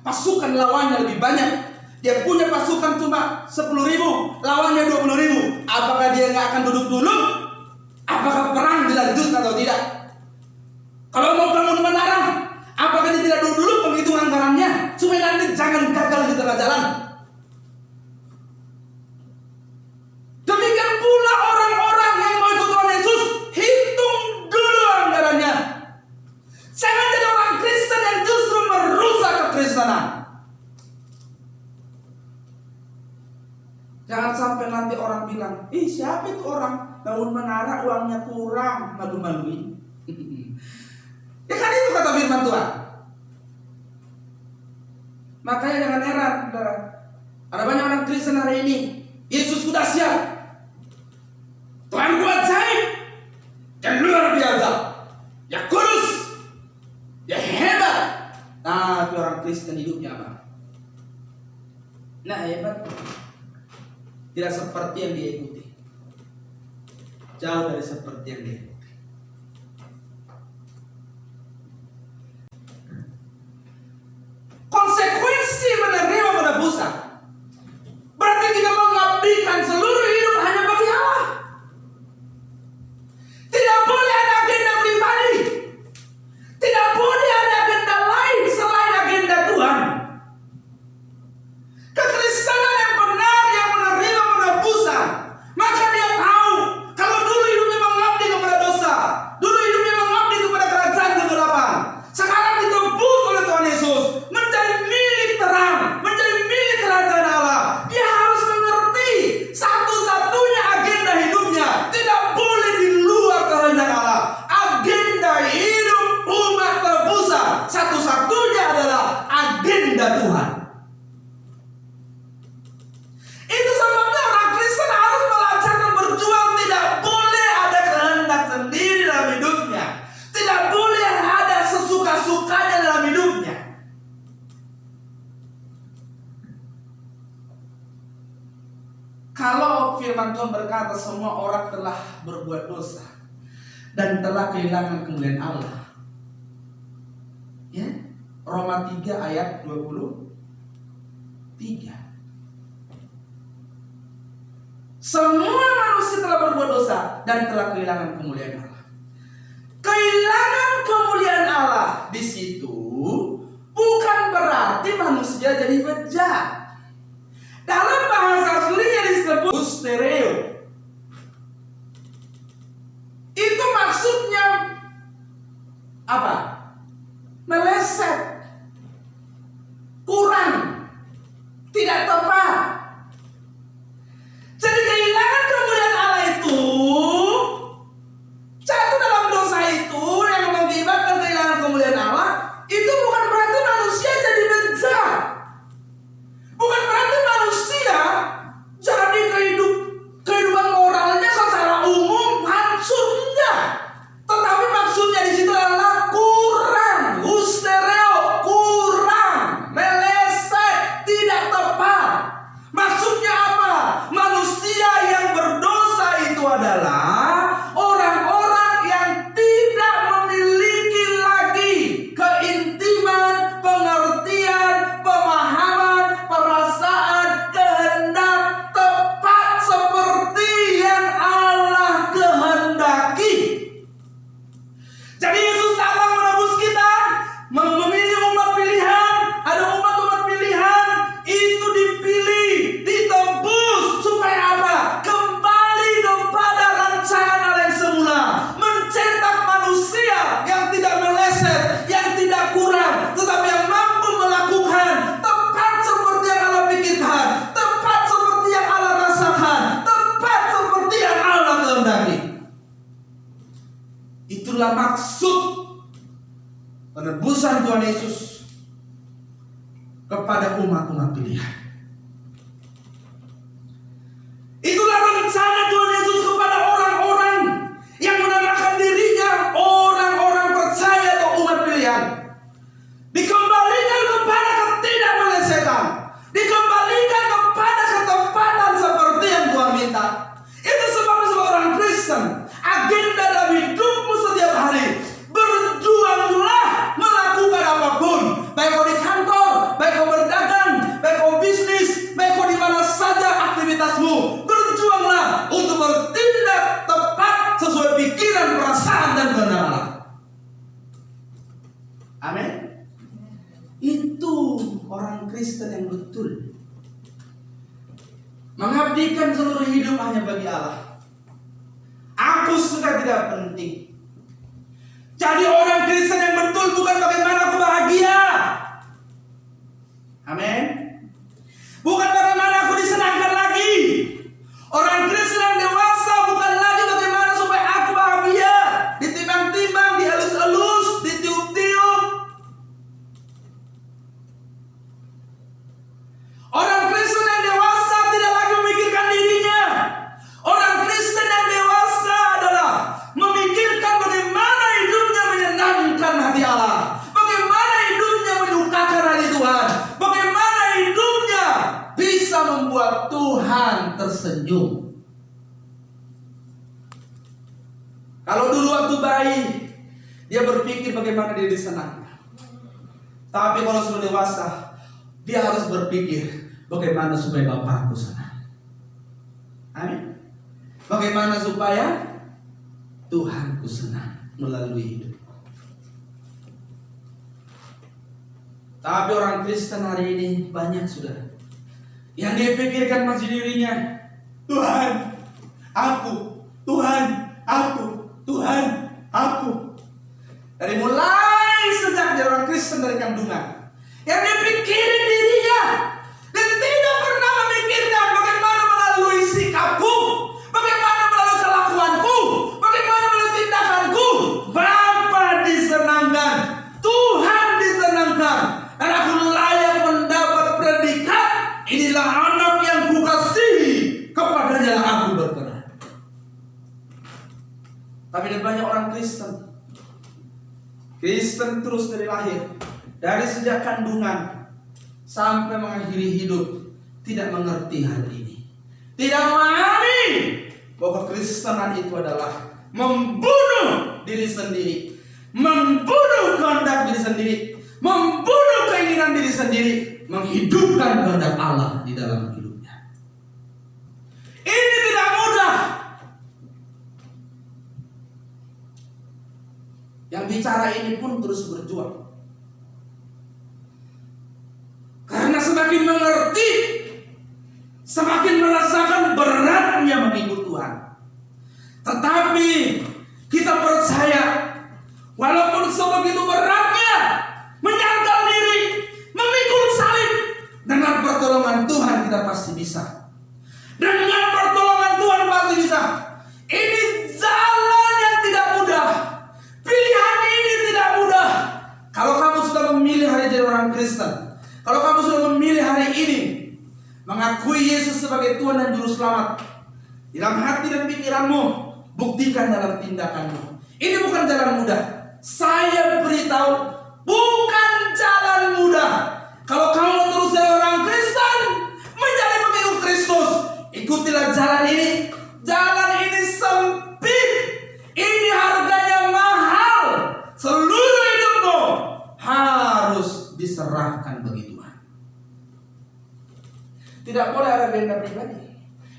pasukan lawannya lebih banyak, dia punya pasukan cuma 10.000, lawannya 20.000. Apakah dia nggak akan duduk dulu? Apakah perang dilanjutkan atau tidak? Kalau mau bangun menara, apakah dia tidak duduk dulu menghitung anggarannya supaya nanti jangan gagal di tengah jalan? Demikian pula orang-orang yang mau ikut Tuhan Yesus, hitung dulu anggarannya. Jangan jadi orang Kristen yang justru merusak kekristenan. Jangan sampai nanti orang bilang, siapa itu orang bangun menara uangnya kurang, malu-maluin. Ya kan itu kata firman Tuhan. Makanya jangan heran, saudara. Ada banyak orang Kristen hari ini, Yesus sudah siap, Tuhan buat ajaib dan luar biasa, ya kudus, ya hebat. Tapi orang Kristen hidupnya apa? Nah hebat, tidak seperti yang dia ikuti, jauh dari seperti yang dia ikuti. Konsekuensi menerima penebusan berarti kita mengabdikan seluruh hidup hanya bagi Allah. Tidak boleh ada agenda pribadi, tidak boleh ada agenda lain selain agenda Tuhan. Kekristenan yang benar, yang menerima penebusan Kalau firman Tuhan berkata semua orang telah berbuat dosa dan telah kehilangan kemuliaan Allah, ya, Roma 3 ayat 23. Semua manusia telah berbuat dosa dan telah kehilangan kemuliaan Allah. Kehilangan kemuliaan Allah di situ bukan berarti manusia jadi bejat. Dalam bahasa aslinya disebut stereo. Itu maksudnya apa? Meleset, kurang, tidak tepat. Jadi kehilangan kemuliaan Allah itu, jatuh dalam dosa itu yang mengakibatkan kehilangan kemuliaan Allah, itu bukan berarti manusia jadi bejat. Bukan berarti manusia jadi kehidupan moralnya secara umum hancur, enggak. Tetapi maksudnya di situ adalah kurang, stereo, kurang, meleset, tidak tepat. Maksudnya apa? Manusia yang berdosa itu adalah orang-orang yang tidak memiliki lagi keintiman, pengertian, pemahaman, perasaan, kehendak tepat seperti yang Allah kehendaki. Jadi Yesus datang menebus kita, memilih umat pilihan. Ada umat-umat pilihan itu dipilih, ditebus supaya apa? Kembali kepada rancangan Allah yang semula, mencetak manusia yang tidak meleset, yang tidak kurang, tetapi yang mampu melakukan tepat seperti yang Allah pikirkan, tepat seperti yang Allah rasakan, tepat seperti yang Allah kehendaki. Itulah maksud penebusan Tuhan Yesus kepada umat-umat pilihan. Itulah rencana Tuhan Yesus kepada orang-orang yang menamakan dirinya orang-orang percaya atau umat pilihan. Dikembalikan kepada ketidakmelesetan, dikembalikan kepada ketepatan seperti yang Tuhan minta. Itu sebabnya sebagai orang Kristen, agenda dalam hidupmu setiap hari, berjuanglah melakukan apapun, baik kau di kantor, baik kau berdagang, baik kau bisnis, baik kau di mana saja aktivitasmu, berjuanglah untuk bertindak tepat sesuai pikiran, perasaan, dan kehendak Allah. Amin. Itu orang Kristen yang betul, mengabdikan seluruh hidup hanya bagi Allah. Aku sudah tidak penting. Jadi orang Kristen yang betul bukan bagaimana aku bahagia. Amin. Bukan bagaimana aku disenangkan lagi. Orang Kristen yang dewasa bukan lagi bagaimana supaya aku bahagia, ditimbang-timbang, dielus-elus, ditiup-tiup. Orang Kristen yang dewasa tidak lagi memikirkan dirinya. Orang Kristen yang dewasa adalah memikirkan bagaimana hidupnya menyenangkan hati Allah, bagaimana hidupnya menyukakan hati Tuhan, bagaimana hidupnya bisa membuat Tuhan tersenyum. Kalau dulu waktu bayi, dia berpikir bagaimana dia disenangkan. Tapi kalau sudah dewasa, dia harus berpikir bagaimana supaya Bapakku senang. Amin. Bagaimana supaya Tuhanku senang melalui hidup. Tapi orang Kristen hari ini banyak sudah yang dia pikirkan masih dirinya. Tuhan, aku. Tuhan, aku. Tuhan, aku. Dari mulai sejak dia orang Kristen dari kandungan, yang dia pikirin dirinya dan tidak pernah memikirkan bagaimana melalui sikapku, bagaimana melalui kelakuanku, bagaimana melalui tindakanku Bapa disenangkan, Tuhan disenangkan, dan aku layak mendapat predikat inilah anak yang kukasihi, kepadanya aku berkenan. Tapi ada banyak orang Kristen terus dari lahir, dari sejak kandungan sampai mengakhiri hidup tidak mengerti hal ini. tidak memahami bahwa kekristenan itu adalah membunuh diri sendiri, membunuh kehendak diri sendiri, membunuh keinginan diri sendiri, menghidupkan kehendak Allah di dalam hidupnya. Ini tidak mudah. Yang bicara ini pun terus berjuang. Karena semakin mengerti, semakin merasakan beratnya mengikut Tuhan. Tetapi kita percaya, walaupun sebegitu beratnya menyangkal diri, memikul salib, dengan pertolongan Tuhan kita pasti bisa. Dengan pertolongan Tuhan pasti bisa. Ini jalan yang tidak mudah. Pilihan ini tidak mudah. Kalau kamu sudah memilih hari jadi orang Kristen, kalau kamu sudah memilih hari ini mengakui Yesus sebagai Tuhan dan Juru Selamat dalam hati dan pikiranmu, buktikan dalam tindakanmu. Ini bukan jalan mudah. Saya beritahu, bukan jalan mudah. Kalau kamu mau terus jadi orang Kristen, menjadi pengikut Kristus, ikutilah jalan ini. Jalan ini sempit. Ini harganya mahal. Seluruh hidupmu harus diserahkan bagi Tuhan. Tidak boleh ada agenda pribadi.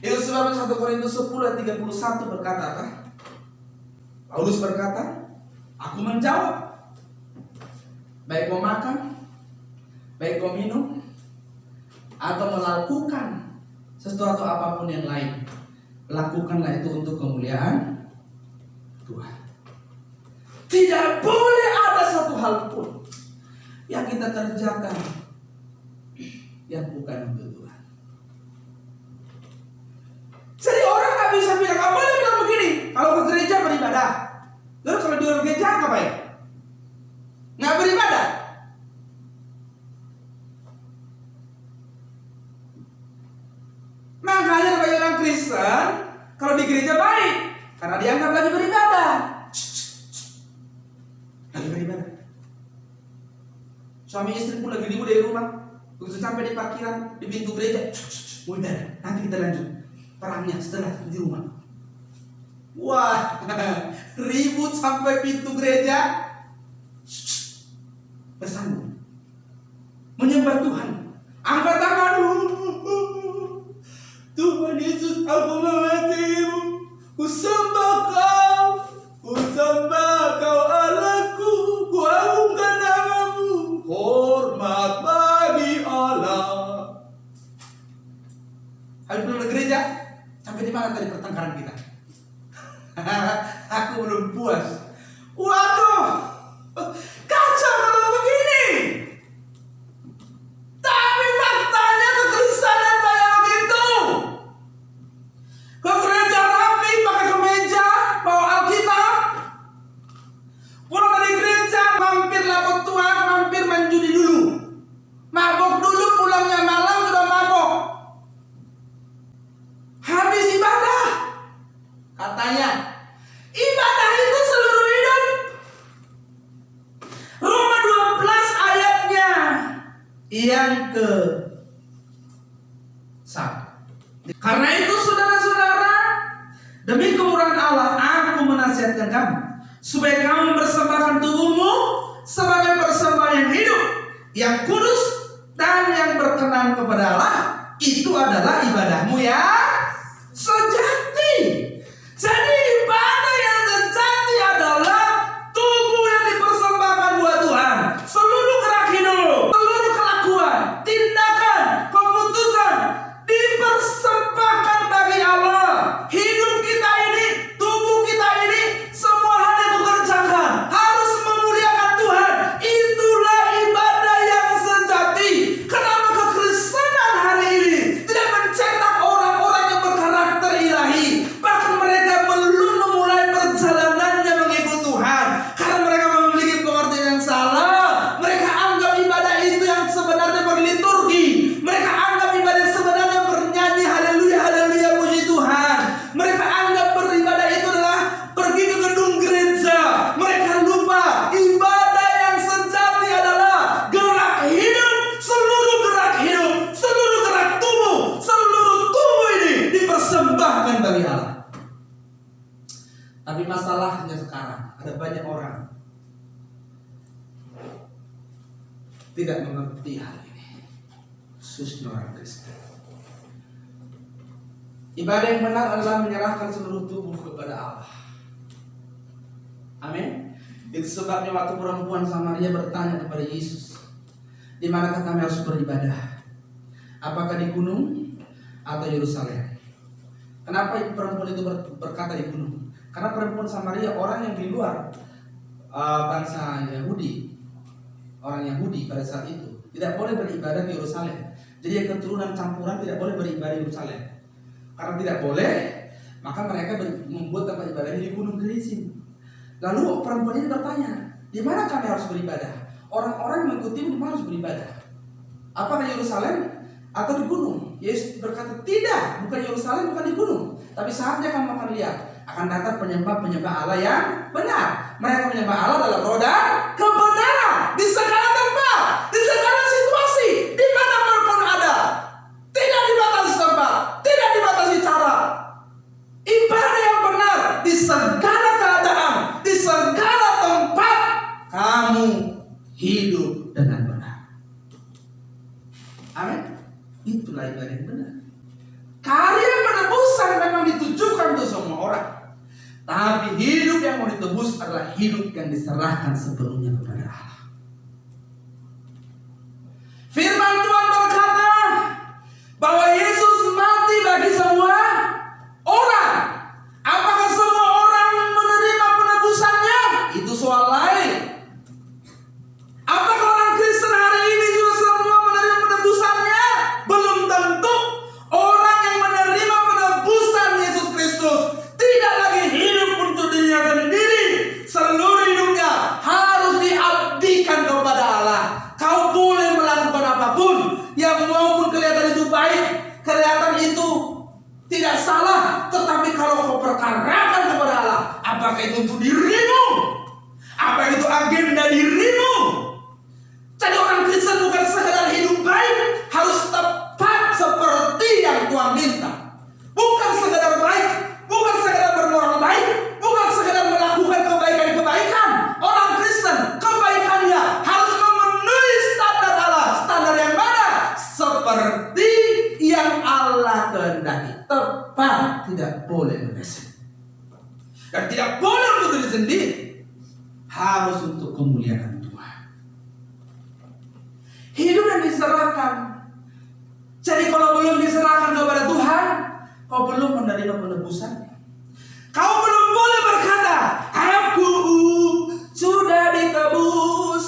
Itu sebabnya 1 Korintus 10 ayat 31 berkata apa? Paulus berkata, aku menjawab, baik kau makan, baik kau minum, atau melakukan sesuatu apapun yang lain, lakukanlah itu untuk kemuliaan Tuhan. Tidak boleh ada satu hal pun yang kita kerjakan yang bukan untuk Tuhan. Jadi orang gak bisa bilang, gak boleh bilang begini, kalau ke gereja beribadah. Lalu kalau di luar gereja ngapain? Gak beribadah. Makanya bagi orang Kristen, kalau di gereja baik, karena dianggap lagi beribadah. Lagi beribadah. Suami istri pun lagi libur dari rumah, begitu sampai di parkiran, di pintu gereja, udah, nanti kita lanjut perangnya setelah di rumah. Wah, ribut sampai pintu gereja, bersambung, menyembah Tuhan, angkat tangan, Tuhan Yesus, aku mematimu, ku sembah kau, Allahku, ku agungkan namamu, hormat bagi Allah. Habis belum ke gereja, sampai di mana tadi pertengkaran kita? Aku belum puas. Waduh, kacau kalau begini. Tapi faktanya kekristenan kayak begitu. Ke gereja rapi, pakai kemeja, bawa Alkitab. Pulang dari gereja, mampir lapor Tuhan, mampir main judi dulu. Mabok dulu, pulangnya malam sudah mabok. Habis ibadah. Katanya ibadah itu seluruh hidup. Roma 12 ayatnya yang ke-1. Karena itu saudara-saudara, demi kemurahan Allah aku menasihatkan kamu supaya kamu mempersembahkan tubuhmu sebagai persembahan yang hidup, yang kudus dan yang berkenan kepada Allah. Itu adalah ibadahmu yang sejati. Jadi ibadah yang sejati adalah tubuh yang dipersembahkan buat Tuhan. Seluruh gerak hidup, seluruh kelakuan, tindakan, keputusan dipersembahkan bagi Allah. Hidup kita ini, tubuh kita ini, semua hal yang dikerjakan harus memuliakan Tuhan. Itulah ibadah yang sejati. Kenapa kekristenan hari ini tidak mencetak orang-orang persembahkan bagi Allah. Tapi masalahnya sekarang ada banyak orang tidak mengerti hal ini, khususnya orang Kristen. Ibadah yang benar adalah menyerahkan seluruh tubuh kepada Allah. Amin. Itu sebabnya waktu perempuan Samaria bertanya kepada Yesus, di manakah kami harus beribadah? Apakah di gunung atau Yerusalem? Kenapa perempuan itu berkata di gunung? Karena perempuan Samaria orang yang di luar bangsa Yahudi. Orang Yahudi pada saat itu tidak boleh beribadah di Yerusalem. Jadi yang keturunan campuran tidak boleh beribadah di Yerusalem. Karena tidak boleh, maka mereka membuat tempat ibadahnya di Gunung Gerizim. Lalu perempuan ini bertanya, di mana kami harus beribadah? Orang-orang mengikuti di mana harus beribadah? Apakah Yerusalem atau di gunung? Yesus berkata, tidak, bukan Yerusalem, bukan di gunung. Tapi saatnya kamu akan lihat, akan datang penyembah-penyembah Allah yang benar. Mereka menyembah Allah dalam roh dan kebenaran, di segala tempat, di segala situasi, di mana pun ada. Tidak dibatasi tempat, tidak dibatasi cara. Ibadah yang benar di segala keadaan, di segala tempat, kamu hidup dengan benar. Amin. Itulah ibadah yang benar. Karya penebusan memang ditujukan untuk semua orang. Tapi hidup yang mau ditebus adalah hidup yang diserahkan sepenuhnya kepada Allah. Firman Tuhan berkata bahwa Yesus mati bagi semua orang. Apakah semua orang menerima penebusannya? Itu soal lain. Apakah orang Kristen hari ini juga semua menerima penebusannya? Belum tentu. Orang yang menerima penebusan Yesus Kristus tidak lagi hidup untuk dirinya sendiri. Seluruh hidupnya harus diabdikan kepada Allah. Kau boleh melakukan apapun yang maupun kelihatan itu baik, kelihatan itu tidak salah, tetapi kalau kau perkarakan kepada Allah, apakah itu untuk dirimu? Apa itu agenda dirimu? Jadi orang Kristen bukan sekedar hidup baik, harus tepat seperti yang Tuhan minta. Bukan sekedar baik, bukan sekedar bermoral baik, bukan sekedar melakukan kebaikan-kebaikan. Orang Kristen kebaikannya harus memenuhi standar Allah. Standar yang mana? Seperti yang Allah kehendaki. Tepat, tidak boleh meleset. Dan tidak boleh untuk diri sendiri, harus untuk kemuliaan Tuhan. Hidup yang diserahkan. Jadi kalau belum diserahkan kepada Tuhan, kau belum menerima penebusan. Kau belum boleh berkata, aku sudah ditebus.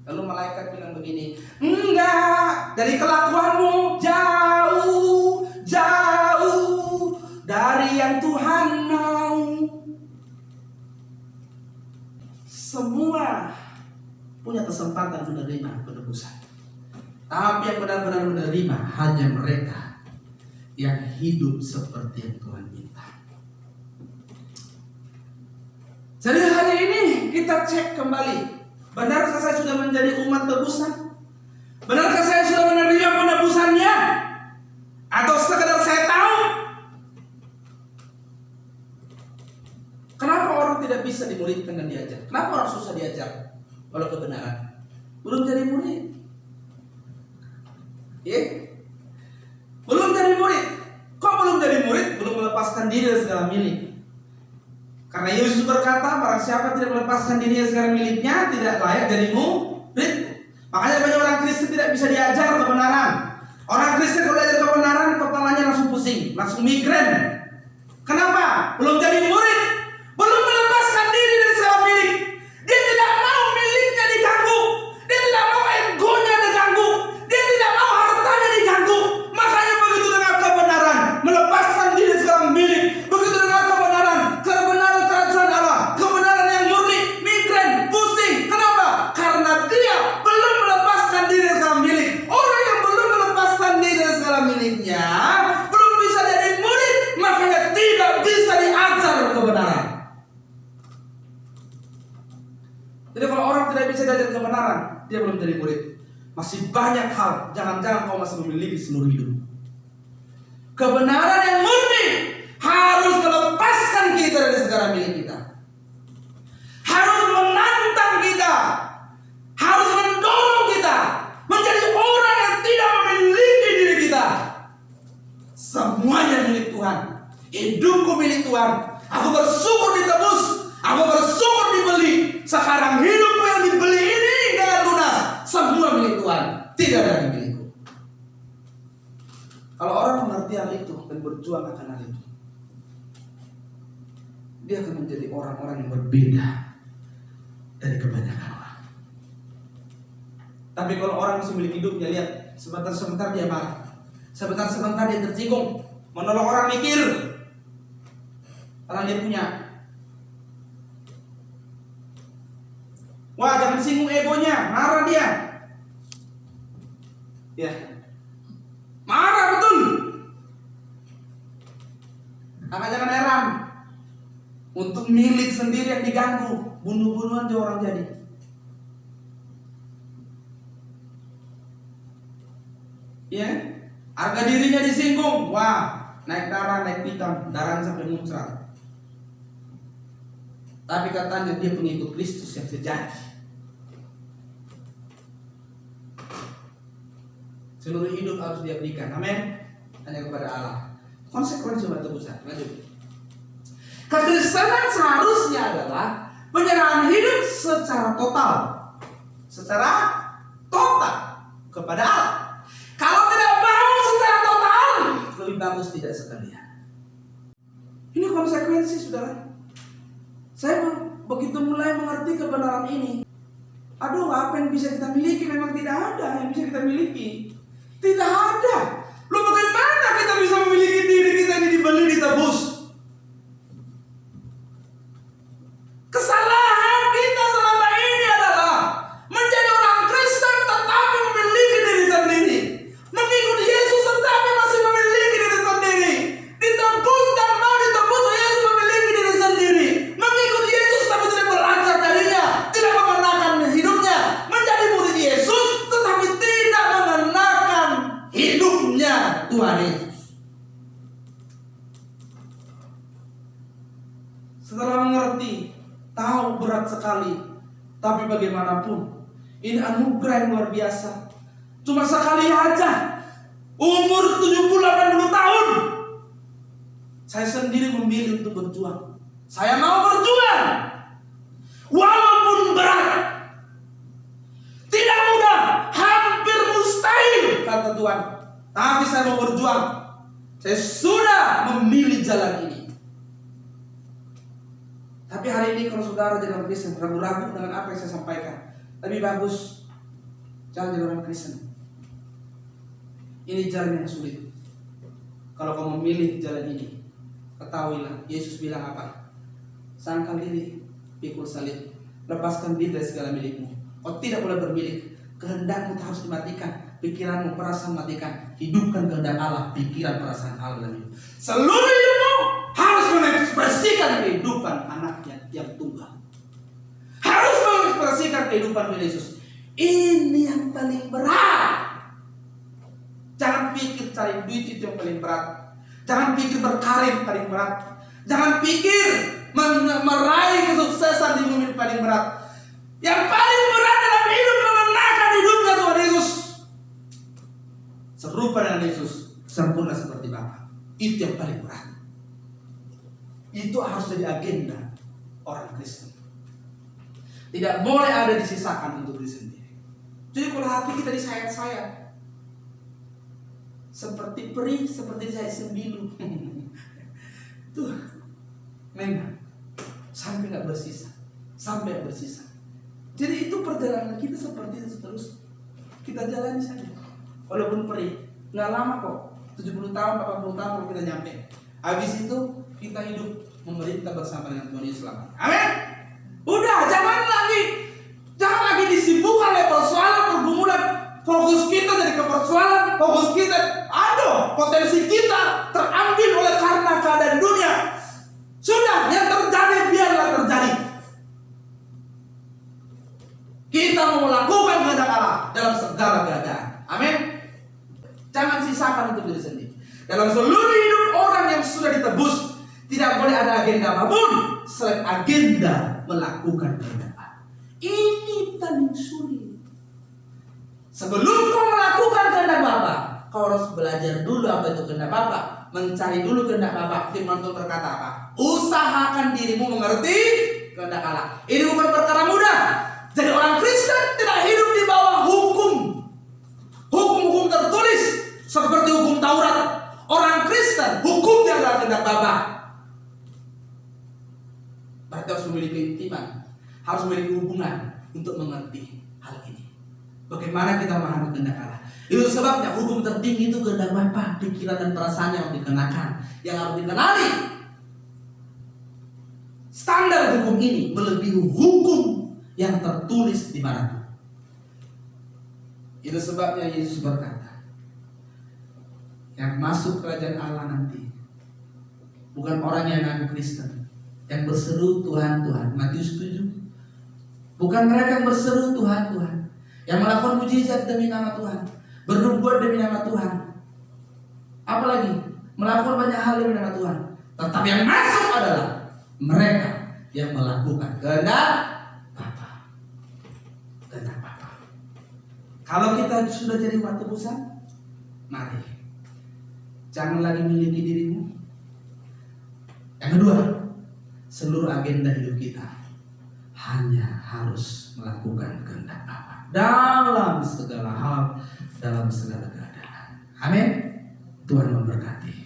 Lalu malaikat bilang begini, enggak, dari kelakuanmu jauh, jauh dari yang Tuhan mau. Semua punya kesempatan menerima penebusan. Tapi yang benar-benar menerima hanya mereka yang hidup seperti yang Tuhan minta. Jadi hari ini kita cek kembali, benarkah saya sudah menjadi umat tebusan? Benarkah saya sudah menerima penebusannya? Atau sekedar saya tahu? Kenapa orang tidak bisa dimuridkan dan diajar? Kenapa orang susah diajar oleh kebenaran? Belum jadi murid. Belum jadi murid. Kok belum jadi murid? Belum melepaskan diri dari segala milik. Karena Yesus berkata, barang siapa tidak melepaskan diri dari segala miliknya, tidak layak jadi murid. Makanya banyak orang Kristen tidak bisa diajar kebenaran. Orang Kristen kalau diajar kebenaran, kepalanya langsung pusing, langsung migrain. Kenapa? Belum jadi murid. Belum melepaskan diri dari segala milik. Dia tidak mau miliknya diganggu. Dia tidak mau egonya diganggu. Dia tidak mau hartanya diganggu. Makanya begitu dengan kebenaran, melepaskan diri dari segala milik. Begitu dengan kebenaran, kebenaran kerajaan Allah, kebenaran yang murni, migrain, pusing. Kenapa? Karena dia belum melepaskan diri dari segala milik. Orang yang belum melepaskan diri dari segala miliknya belum bisa jadi murid, makanya tidak bisa diajar kebenaran. Jadi kalau orang tidak bisa diajar kebenaran, dia belum jadi murid. Masih banyak hal. Jangan-jangan kau masih memiliki seluruh hidup. Kebenaran yang murni harus melepaskan kita dari segala milik kita. Harus menantang kita. Harus mendorong kita menjadi orang yang tidak memiliki diri kita. Semuanya milik Tuhan. Hidupku milik Tuhan. Aku bersyukur ditebus. Aku bersyukur dibeli. Sekarang hidupku yang dibeli ini dengan lunas. Semua milik Tuhan. Tidak ada yang milikku. Kalau orang mengerti hal itu dan berjuang akan hal itu, dia akan menjadi orang-orang yang berbeda dari kebanyakan orang. Tapi kalau orang masih memiliki hidupnya, lihat, sebentar-sebentar dia marah, sebentar-sebentar dia tersinggung, menolong orang mikir, karena dia punya. Wah, jangan singgung egonya, marah dia. Ya, marah betul. Maka jangan heran, untuk milik sendiri yang diganggu, bunuh-bunuhan dia orang jadi. Ya, harga dirinya disinggung, wah, naik darah, naik hitam, darah sampai muncrat. Tapi katanya dia pengikut Kristus yang sejati. Seluruh hidup harus dia berikan, amin, hanya kepada Allah. Konsekuensi tebusan. Lanjut. Kekristenan seharusnya adalah penyerahan hidup secara total, kepada Allah. Kalau tidak mau secara total, lebih bagus tidak sekalian. Ini konsekuensi, saudara. Saya begitu mulai mengerti kebenaran ini, aduh, apa yang bisa kita miliki? Memang tidak ada yang bisa kita miliki. Tidak ada. Loh, bagaimana kita bisa memiliki diri kita ini dibeli, ditebus? Kesalahan kita selama ini adalah menjadi orang Kristen tetapi memiliki diri sendiri, mengikut Yesus tetapi masih memiliki diri sendiri, ditebus dan mau ditebus Yesus memiliki diri sendiri, mengikut Yesus tapi tidak belajar darinya, tidak mengenakan hidupnya menjadi murid Yesus tetapi tidak mengenakan hidupnya Tuhan Yesus. Setelah mengerti, tahu berat sekali, tapi bagaimanapun ini anugerah yang luar biasa. Cuma sekali aja, umur 70-80 tahun, saya sendiri memilih untuk berjuang. Saya mau berjuang, walaupun berat, tidak mudah, hampir mustahil kata Tuhan. Tapi saya mau berjuang. Saya sudah memilih jalan ini. Tapi hari ini kalau saudara jadi orang Kristen ragu-ragu dengan apa yang saya sampaikan, lebih bagus jangan jadi orang Kristen. Ini jalan yang sulit. Kalau kau memilih jalan ini, ketahuilah Yesus bilang apa? Sangkal diri, pikul salib, lepaskan diri dari segala milikmu. Kau tidak boleh bermilik. Kehendakmu harus dimatikan, pikiranmu, perasaan matikan. Hidupkan kehendak Allah, pikiran, perasaan Allah dalam hidup. Seluruh hidupmu harus mengekspresikan kehidupan anaknya yang tunggal. Harus mengekspresikan kehidupan Yesus. Ini yang paling berat. Jangan pikir cari duit itu yang paling berat. Jangan pikir berkarir paling berat. Jangan pikir meraih kesuksesan di bumi paling berat. Yang paling berat dalam hidup mengenakan hidupnya Tuhan Yesus, serupa dengan Yesus, sempurna seperti Bapa. Itu yang paling berat. Itu harus jadi agenda orang Kristen. Tidak boleh ada disisakan untuk diri sendiri. Jadi kalau hati kita disayat-sayat, seperti peri, seperti disayat sembilu, tuh memang sampai nggak bersisa, sampai bersisa. Jadi itu perjalanan kita seperti itu terus. Kita jalani saja. Walaupun perih, nggak lama kok. 70 tahun, 80 tahun kalau kita nyampe. Habis itu kita hidup memerintah bersama dengan Tuhan Yesus selama. Amin. Udah, jangan lagi disibukkan oleh persoalan pergumulan. Fokus kita dari kepersoalan, fokus kita, potensi kita terambil oleh karena keadaan dunia. Sudah, yang terjadi biarlah terjadi. Kita mau melakukan kehendak Allah dalam segala keadaan. Amin. Jangan sisakan untuk diri sendiri. Dalam seluruh hidup orang yang sudah ditebus, tidak boleh ada agenda apapun selain agenda melakukan kehendak Allah. Ini paling sulit. Sebelum kau melakukan kehendak Bapa, kau harus belajar dulu apa itu kehendak Bapa, mencari dulu kehendak Bapa. Firman Tuhan berkata apa? Usahakan dirimu mengerti kehendak Allah. Ini bukan perkara mudah. Jadi orang Kristen tidak hidup di bawah hukum tertulis seperti hukum Taurat. Orang Kristen hukumnya adalah kehendak Bapa. Berarti harus memiliki intiman, harus memiliki hubungan untuk mengerti hal ini. Bagaimana kita memahami kehendak Allah? Itu sebabnya hukum tertinggi itu kehendak Bapa, pikiran dan perasaan yang dikenakan, yang harus dikenali. Standar hukum ini melebihi hukum yang tertulis di mana. Itu sebabnya Yesus berkata, yang masuk kerajaan Allah nanti bukan orang yang mengaku Kristen, yang berseru Tuhan Tuhan. Matius 7. Bukan mereka yang berseru Tuhan Tuhan, yang melakukan mujizat demi nama Tuhan, bernubuat demi nama Tuhan, apalagi melakukan banyak hal demi nama Tuhan. Tetapi yang masuk adalah mereka yang melakukan kehendak Bapa. Kehendak Bapa. Kalau kita sudah jadi umat tebusan, mari jangan lagi miliki dirimu. Yang kedua, seluruh agenda hidup kita hanya harus melakukan kehendak Bapa dalam segala hal, dalam segala keadaan. Amin. Tuhan memberkati.